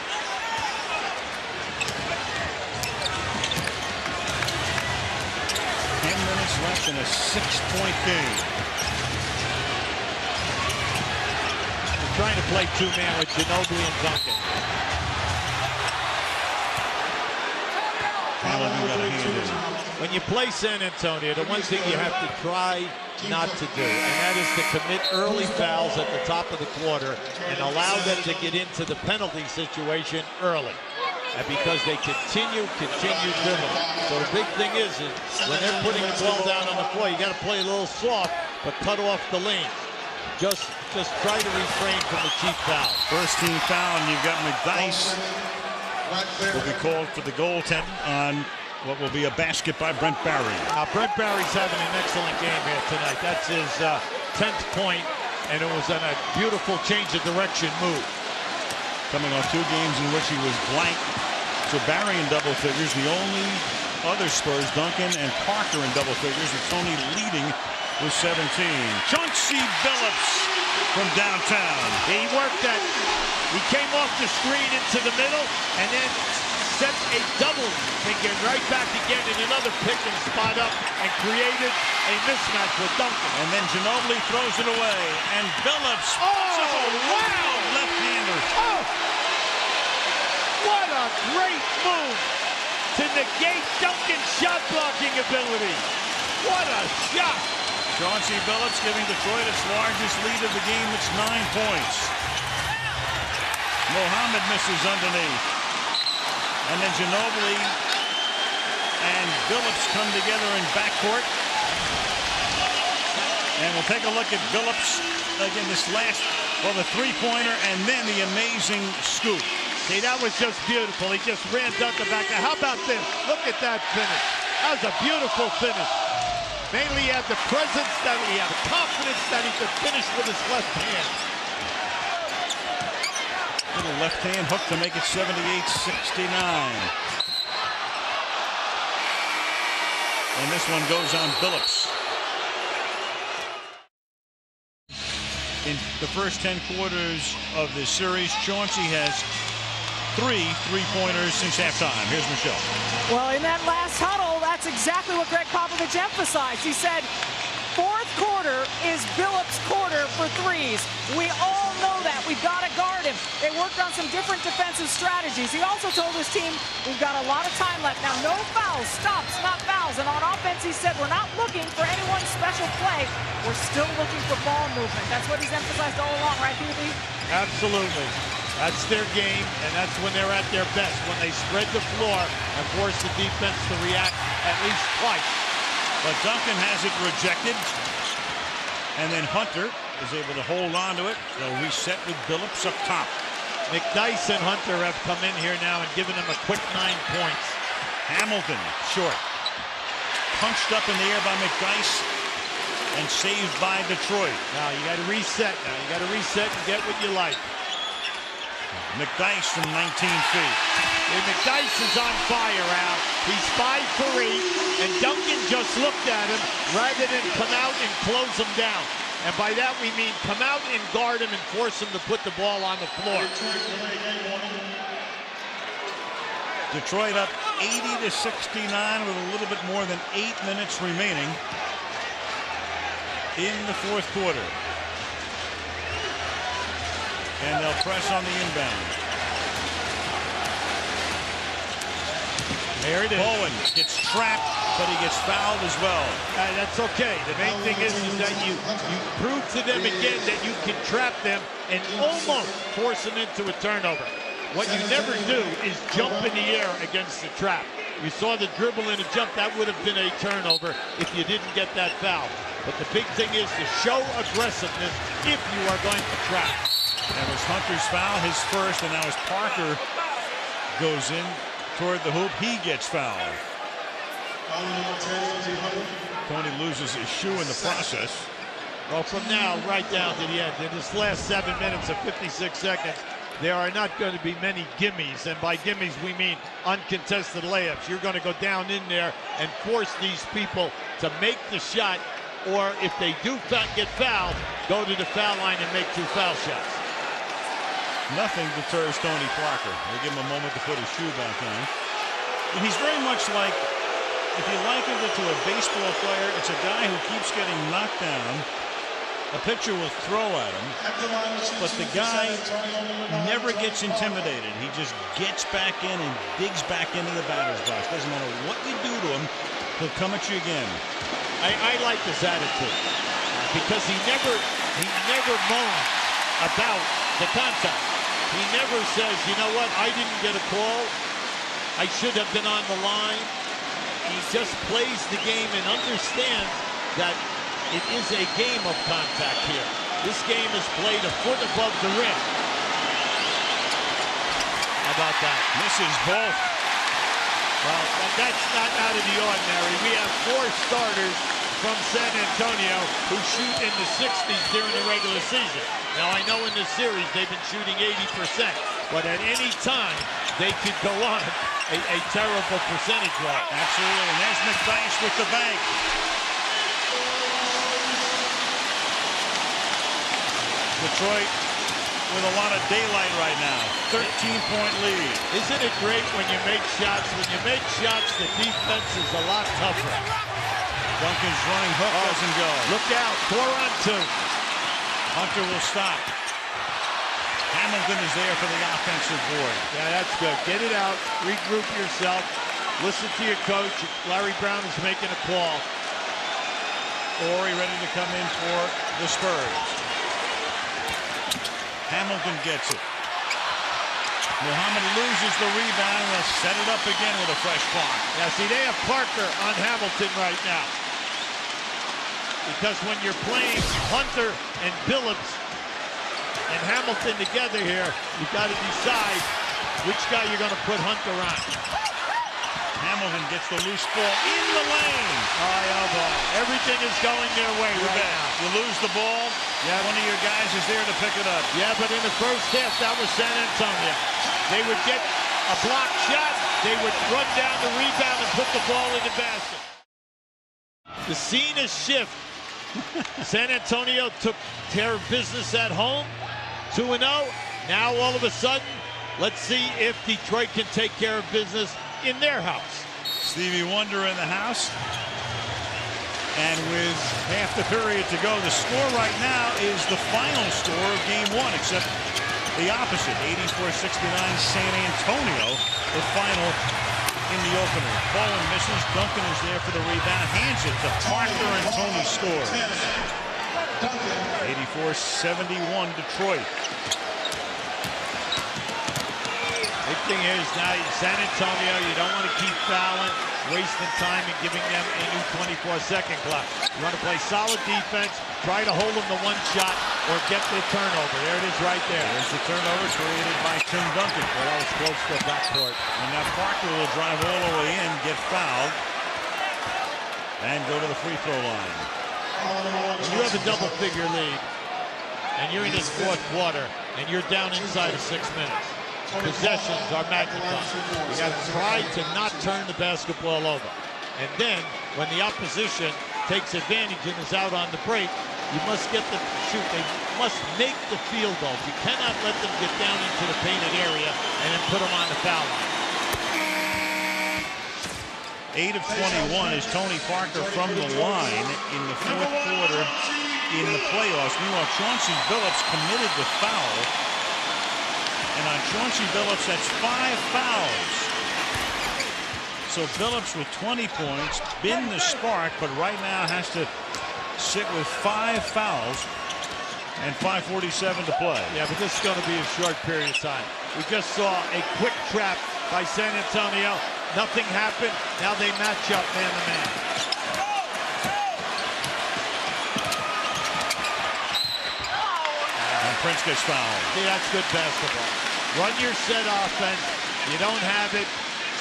Left in a 6-point game. They're trying to play two-man with Ginobili and Duncan. When you play San Antonio, the one thing you have to try not to do, and that is to commit early fouls at the top of the quarter and allow them to get into the penalty situation early. And because they continue dribbling. So the big thing is when they're putting the ball down on the floor, you got to play a little soft, but cut off the lane. Just try to refrain from the cheap foul. First team foul, and you've got McDyess will be called for the goaltending on what will be a basket by Brent Barry. Brent Barry's having an excellent game here tonight. That's his 10th point, and it was on a beautiful change of direction move. Coming off 2 games in which he was blank. So Barry in double figures. The only other Spurs, Duncan and Parker in double figures, with Tony leading with 17. Chauncey Billups from downtown. He worked that. He came off the screen into the middle and then set a double figure right back again in another pick and spot up and created a mismatch with Duncan. And then Ginobili throws it away. And Billups. Wow! Left-hander. Oh! What a great move to negate Duncan's shot blocking ability. What a shot! Chauncey Billups giving Detroit its largest lead of the game. It's 9 points. Mohammed misses underneath. And then Ginobili and Billups come together in backcourt. And we'll take a look at Billups again, this last, the three-pointer, and then the amazing scoop. See, that was just beautiful. He just ran Duncan back. How about this? Look at that finish. That was a beautiful finish. Mainly he had the presence, that he had the confidence that he could finish with his left hand. Little left hand hook to make it 78-69. And this one goes on Billups. In the first 10 quarters of this series, Chauncey has 3 three-pointers since halftime. Here's Michelle. Well, in that last huddle, that's exactly what Greg Popovich emphasized. He said, fourth quarter is Billups' quarter for threes. We all know that. We've got to guard him. They worked on some different defensive strategies. He also told his team, we've got a lot of time left. Now, no fouls, stops, not fouls. And on offense, he said, we're not looking for anyone's special play. We're still looking for ball movement. That's what he's emphasized all along, right, Hubie? Absolutely. That's their game, and that's when they're at their best, when they spread the floor and force the defense to react at least twice. But Duncan has it rejected. And then Hunter is able to hold on to it. They'll reset with Billups up top. McDyess and Hunter have come in here now and given him a quick 9 points. Hamilton, short. Punched up in the air by McDyess and saved by Detroit. Now you got to reset now. You got to reset and get what you like. McDyess from 19 feet. And McDyess is on fire, Al. He's 5 for 8, and Duncan just looked at him rather than come out and close him down. And by that we mean come out and guard him and force him to put the ball on the floor. Detroit up 80-69 with a little bit more than 8 minutes remaining in the fourth quarter. And they'll press on the inbound. There it is. Bowen gets trapped, but he gets fouled as well. That's okay. The main thing is that you prove to them again that you can trap them and almost force them into a turnover. What you never do is jump in the air against the trap. You saw the dribble and a jump. That would have been a turnover if you didn't get that foul. But the big thing is to show aggressiveness if you are going to trap. That was Hunter's foul, his first, and now as Parker goes in toward the hoop, he gets fouled. Tony loses his shoe in the process. Well, from now right down to the end, in this last 7 minutes of 56 seconds, there are not going to be many gimmies, and by gimmies we mean uncontested layups. You're going to go down in there and force these people to make the shot, or if they do get fouled, go to the foul line and make 2 foul shots. Nothing deters Tony Parker. They give him a moment to put his shoe back on. And he's very much like, if you likened it to a baseball player, it's a guy who keeps getting knocked down. A pitcher will throw at him, but the guy never gets intimidated. He just gets back in and digs back into the batter's box. Doesn't matter what you do to him, he'll come at you again. I like his attitude because he never moans about the contact. He never says, you know what, I didn't get a call. I should have been on the line. He just plays the game and understands that it is a game of contact here. This game is played a foot above the rim. How about that? Misses both. Well, that's not out of the ordinary. We have 4 starters from San Antonio who shoot in the 60s during the regular season. Now, I know in this series they've been shooting 80%, but at any time they could go on a terrible percentage-wise. Absolutely, and there's McDyess with the bank. Detroit with a lot of daylight right now. 13-point lead. Isn't it great when you make shots? When you make shots, the defense is a lot tougher. Duncan's running hook doesn't go. Look out, 4 on 2. Hunter will stop. Hamilton is there for the offensive board. Yeah, that's good. Get it out, regroup yourself, listen to your coach. Larry Brown is making a call. Ori ready to come in for the Spurs. Hamilton gets it. Muhammad loses the rebound, and they'll set it up again with a fresh block. Now, see, they have Parker on Hamilton right now. Because when you're playing Hunter and Billups and Hamilton together here, you've got to decide which guy you're going to put Hunter on. Hamilton gets the loose ball in the lane. Oh, boy. Everything is going their way right now. You lose the ball, one of your guys is there to pick it up. Yeah, but in the first half, that was San Antonio. They would get a block shot, they would run down the rebound and put the ball in the basket. The scene is shift. San Antonio took care of business at home, 2-0. Now all of a sudden, let's see if Detroit can take care of business in their house. Stevie Wonder in the house. And with half the period to go, the score right now is the final score of game 1, except the opposite, 84-69 San Antonio, the final in the opener. Bowen misses. Duncan is there for the rebound. Hands it to Parker, and Tony scores. 84-71 Detroit. Big thing is now San Antonio, you don't want to keep fouling, wasting time and giving them a new 24-second clock. You want to play solid defense, try to hold them to 1 shot, or get the turnover. There it is right there. There's the turnover created by Tim Duncan. Well, that was close to the backcourt. And now Parker will drive all the way in, get fouled, and go to the free throw line. When you have a double-figure lead, and you're in this fourth quarter, and you're down inside of 6 minutes. Possessions are magnified. You got to try to not turn the basketball over. And then, when the opposition takes advantage and is out on the break, you must get them to shoot. They must make the field goal. You cannot let them get down into the painted area and then put them on the foul line. 8 of 21 is Tony Parker from the line in the fourth quarter in the playoffs. Meanwhile, Chauncey Billups committed the foul. And on Chauncey Billups, that's 5 fouls. So Billups with 20 points, been the spark, but right now has to sit with 5 fouls and 5:47 to play. Yeah, but this is going to be a short period of time. We just saw a quick trap by San Antonio. Nothing happened. Now they match up man to man. And Prince gets fouled. See, that's good basketball. Run your set offense. You don't have it.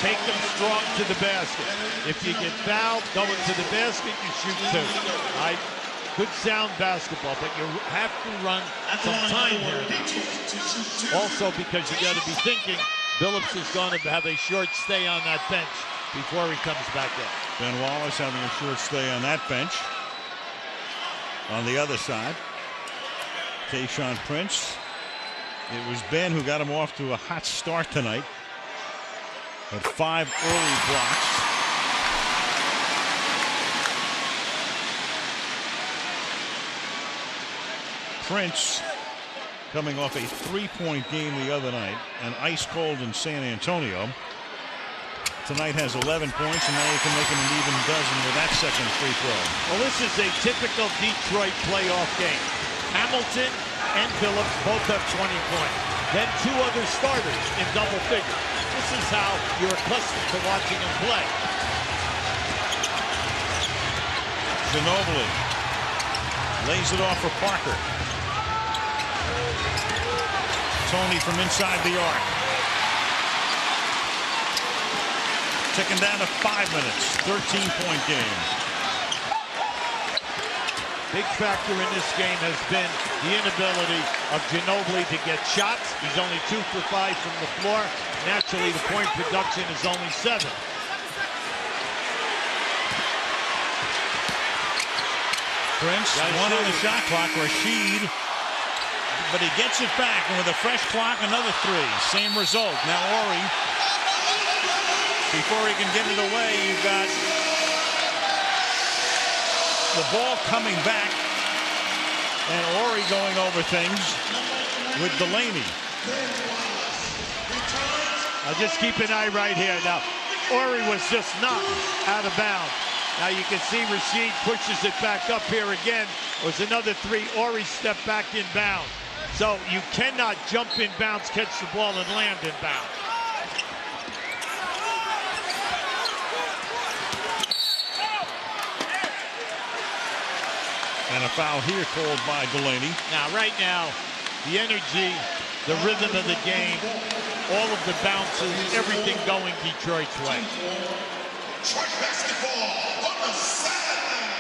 Take them strong to the basket. If you get fouled, go into the basket, you shoot 2. Good sound basketball, but you have to run some time here. Also, because you got to be thinking Billups is going to have a short stay on that bench before he comes back in. Ben Wallace having a short stay on that bench. On the other side, Tayshaun Prince. It was Ben who got him off to a hot start tonight. Had 5 early blocks. Prince coming off a 3-point game the other night and ice cold in San Antonio. Tonight has 11 points, and now he can make it an even dozen with that second free throw. Well, this is a typical Detroit playoff game. Hamilton and Billups both have 20 points. Then 2 other starters in double figures. This is how you're accustomed to watching him play. Ginobili lays it off for Parker. Tony from inside the arc. Ticking down to 5 minutes. 13-point game. Big factor in this game has been the inability of Ginobili to get shots. He's only 2 for 5 from the floor. Naturally, the point production is only 7. Prince, 1 on the shot clock. Rashid, but he gets it back, and with a fresh clock, another 3. Same result. Now Ori, before he can get it away, you've got the ball coming back, and Ori going over things with Delaney. I'll just keep an eye right here. Now, Ori was just knocked out of bounds. Now you can see Rashid pushes it back up here again. It was another 3. Ori stepped back in bounds. So you cannot jump in bounds, catch the ball, and land in bounds. And a foul here called by Delaney. Now, right now, the energy, the rhythm of the game, all of the bounces, everything going Detroit's way. Detroit basketball on the sideline.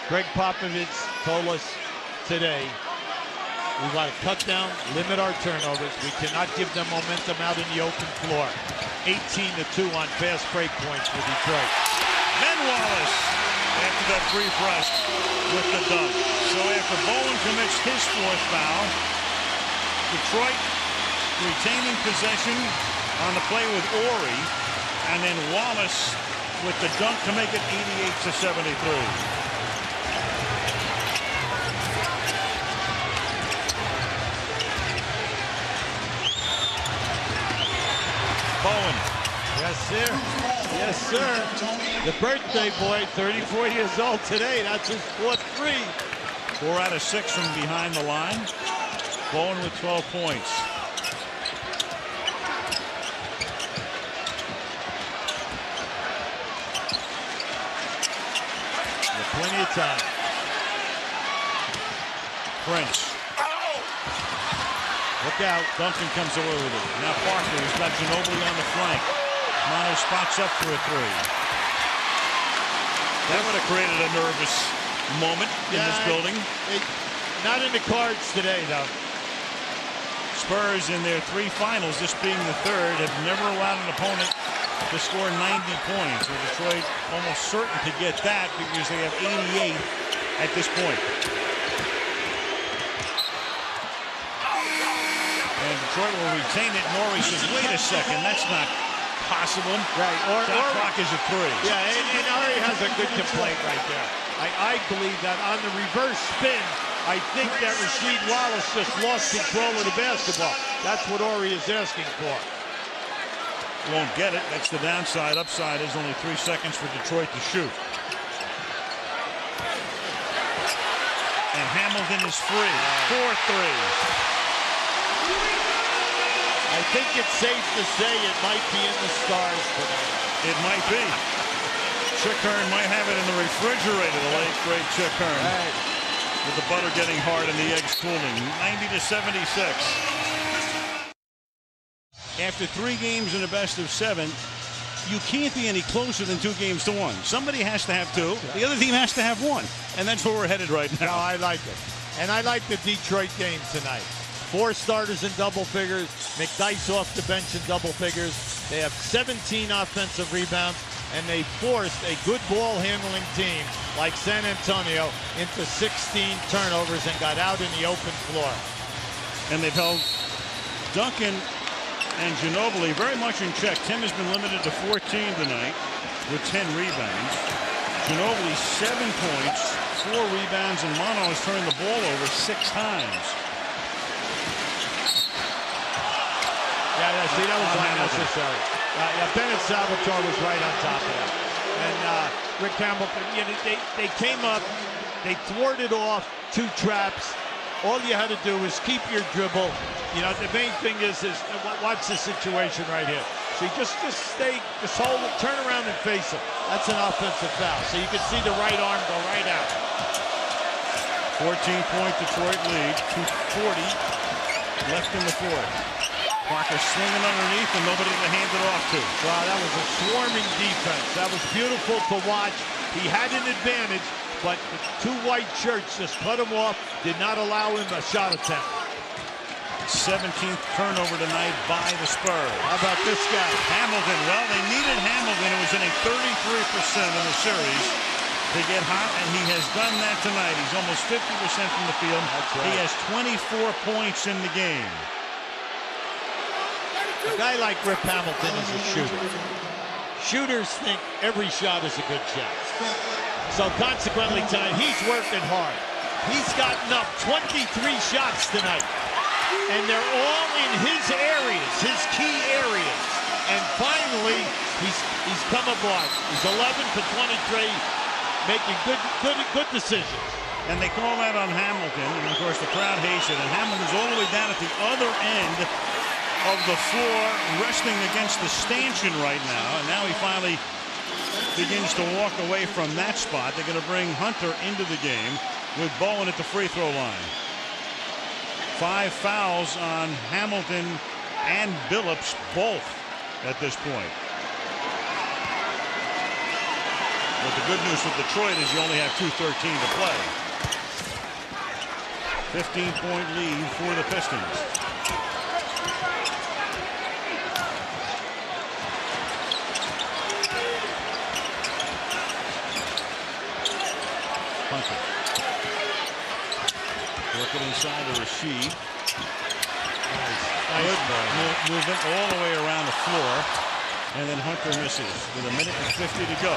Greg Popovich told us today, we want to cut down, limit our turnovers. We cannot give them momentum out in the open floor. 18-2 on fast break points for Detroit. Ben Wallace after that free thrust with the dunk. So after Bowen commits his 4th foul, Detroit retaining possession on the play with Ori, and then Wallace with the dunk to make it 88-73. Bowen. Yes, sir. Yes, sir. The birthday boy, 34 years old today. That's his 4th 3. 4 out of 6 from behind the line. Bowen with 12 points. Plenty of time. Prince. Look out. Duncan comes away with it. Now Parker, who's got Ginobili on the flank. Manu spots up for a 3. That would have created a nervous moment in this building. Not in the cards today, though. Spurs in their 3 finals, this being the 3rd, have never allowed an opponent to score 90 points. With Detroit almost certain to get that because they have 88 at this point. And Detroit will retain it. Norrie says, wait a second, that's not possible. Right. Or clock is at 3. Yeah, and Ari has a good complaint right there. I believe that on the reverse spin, I think that Rasheed Wallace just lost control of the basketball. That's what Ori is asking for. Won't get it. That's the downside. Upside is only 3 seconds for Detroit to shoot. And Hamilton is free. 4 threes. I think it's safe to say it might be in the stars today. It might be. Chick Hearn might have it in the refrigerator, the late, great Chick Hearn. Right. With the butter getting hard and the eggs cooling. 90-76. After 3 games in a best-of-7, you can't be any closer than 2 games to 1. Somebody has to have 2. The other team has to have 1. And that's where we're headed right now. No, I like it. And I like the Detroit game tonight. 4 starters in double figures. McDyess off the bench in double figures. They have 17 offensive rebounds. And they forced a good ball handling team like San Antonio into 16 turnovers and got out in the open floor. And they've held Duncan and Ginobili very much in check. Tim has been limited to 14 tonight with 10 rebounds. Ginobili 7 points, 4 rebounds, and Mono has turned the ball over 6 times. Yeah, see, that was unnecessary. Bennett Salvatore was right on top of that. And Rick Hamilton, they came up, they thwarted off 2 traps. All you had to do was keep your dribble. The main thing is watch the situation right here. So you just hold it, turn around and face it. That's an offensive foul. So you can see the right arm go right out. 14-point Detroit lead, 2:40 left in the 4th. Parker swinging underneath and nobody to hand it off to. Wow, that was a swarming defense. That was beautiful to watch. He had an advantage, but the 2 white shirts just cut him off, did not allow him a shot attempt. 17th turnover tonight by the Spurs. How about this guy? Hamilton. Well, they needed Hamilton, who was hitting 33% in the series, to get hot, and he has done that tonight. He's almost 50% from the field. That's right. He has 24 points in the game. A guy like Rip Hamilton is a shooter. Shooters think every shot is a good shot. So consequently tonight, he's working hard. He's gotten up 23 shots tonight. And they're all in his areas, his key areas. And finally, he's come aboard. He's 11 for 23, making good decisions. And they call that on Hamilton. And of course, the crowd hates it. And Hamilton's all the way down at the other end of the floor, resting against the stanchion right now. And now he finally begins to walk away from that spot. They're going to bring Hunter into the game with Bowen at the free throw line. 5 fouls on Hamilton and Billups, both at this point. But the good news with Detroit is you only have 2:13 to play. 15-point lead for the Pistons. Hunter. Working inside to Rasheed. Nice movement all the way around the floor. And then Hunter misses with 1:50 to go.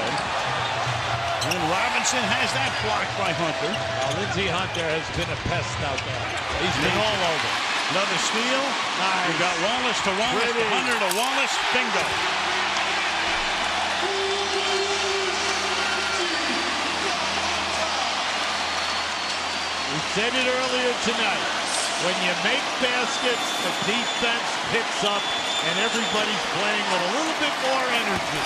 And Robinson has that blocked by Hunter. Lindsey Hunter has been a pest out there. He's been all over. Another steal. Nice. We got Wallace to Wallace, to Hunter to Wallace. Bingo. We said it earlier tonight. When you make baskets, the defense picks up, and everybody's playing with a little bit more energy.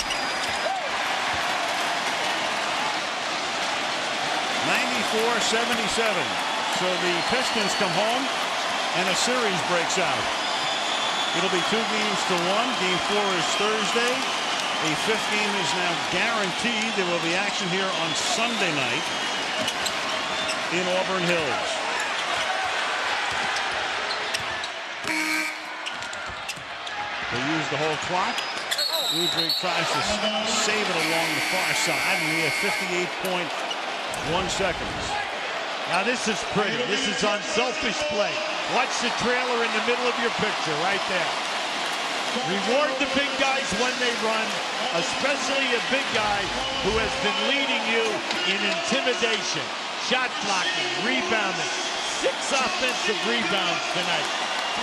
94-77. So the Pistons come home, and a series breaks out. It'll be 2 games to 1. Game 4 is Thursday. A 5th game is now guaranteed. There will be action here on Sunday night. in Auburn Hills. They use the whole clock. Udrih tries to save it along the far side, and we have 58.1 seconds. Now this is pretty. This is unselfish play. Watch the trailer in the middle of your picture right there. Reward the big guys when they run, especially a big guy who has been leading you in intimidation, shot blocking, rebounding. 6 offensive rebounds tonight.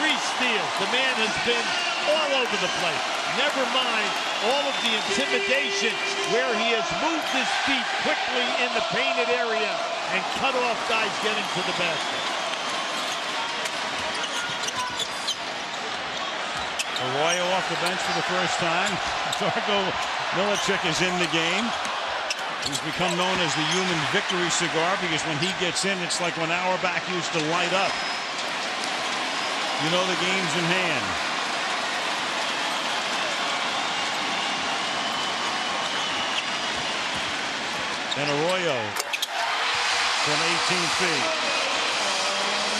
3 steals. The man has been all over the place. Never mind all of the intimidation where he has moved his feet quickly in the painted area and cut off guys getting to the basket. Arroyo off the bench for the first time. Darko Milicic is in the game. He's become known as the human victory cigar because when he gets in, it's like when Auerbach used to light up. You know the game's in hand. And Arroyo from 18 feet.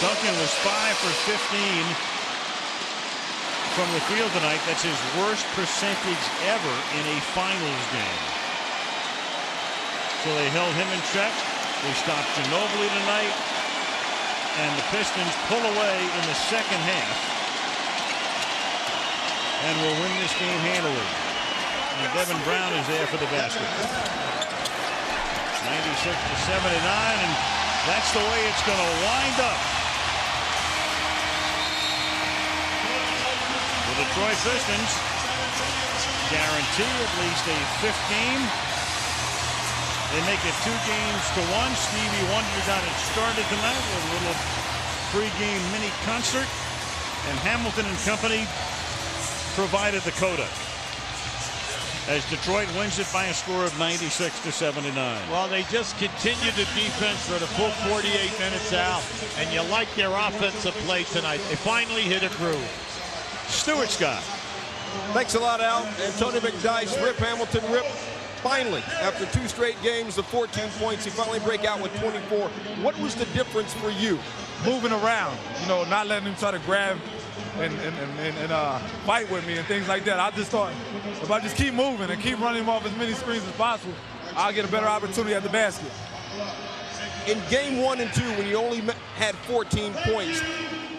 Duncan was 5 for 15 from the field tonight. That's his worst percentage ever in a finals game. So they held him in check. They stopped Ginobili tonight. And the Pistons pull away in the second half. And will win this game handily. And Devin Brown is there for the basket. 96 to 79, and that's the way it's going to wind up. The Detroit Pistons guarantee at least a 15. They make it 2 games to 1. Stevie Wonder got it started tonight with a little pre-game mini concert, and Hamilton and company provided the coda as Detroit wins it by a score of 96 to 79. Well, they just continue the defense for the full 48 minutes out, and you like their offensive play tonight. They finally hit a groove. Stuart Scott. Thanks a lot, Al. And Tony McDyess, Rip Hamilton, Rip. Finally, after 2 straight games, the 14 points, he finally break out with 24. What was the difference for you? Moving around, you know, not letting him try to grab and fight with me and things like that. I just thought if I just keep moving and keep running him off as many screens as possible, I'll get a better opportunity at the basket. In game 1 and 2, when you only had 14 points,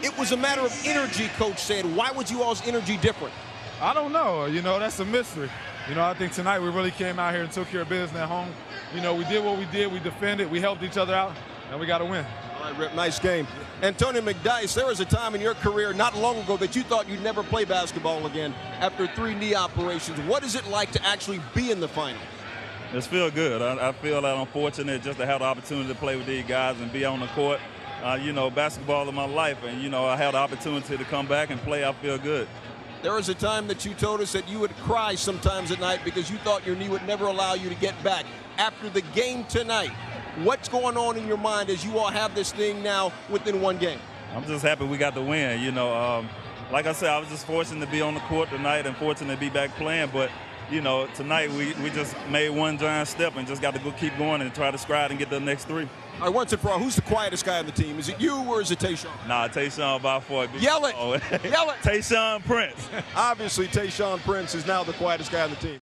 it was a matter of energy, Coach said. Why was you all's energy different? I don't know. You know, that's a mystery. You know, I think tonight we really came out here and took care of business at home. You know, we did what we did. We defended. We helped each other out, and we got to win. All right, Rip, nice game. Antonio McDyess, there was a time in your career not long ago that you thought you'd never play basketball again after 3 knee operations. What is it like to actually be in the final? It's feel good. I feel that I'm fortunate just to have the opportunity to play with these guys and be on the court. You know, basketball in my life, and, you know, I had the opportunity to come back and play. I feel good. There was a time that you told us that you would cry sometimes at night because you thought your knee would never allow you to get back. After the game tonight, what's going on in your mind as you all have this thing now within 1 game? I'm just happy we got the win. You know, like I said, I was just fortunate to be on the court tonight and fortunate to be back playing. But, you know, tonight we just made 1 giant step and just got to go keep going and try to stride and get the next 3. All right, once and for all, who's the quietest guy on the team? Is it you or is it Tayshaun? Nah, Tayshaun by far. Yell it! Yell it! Tayshaun Prince. Obviously, Tayshaun Prince is now the quietest guy on the team.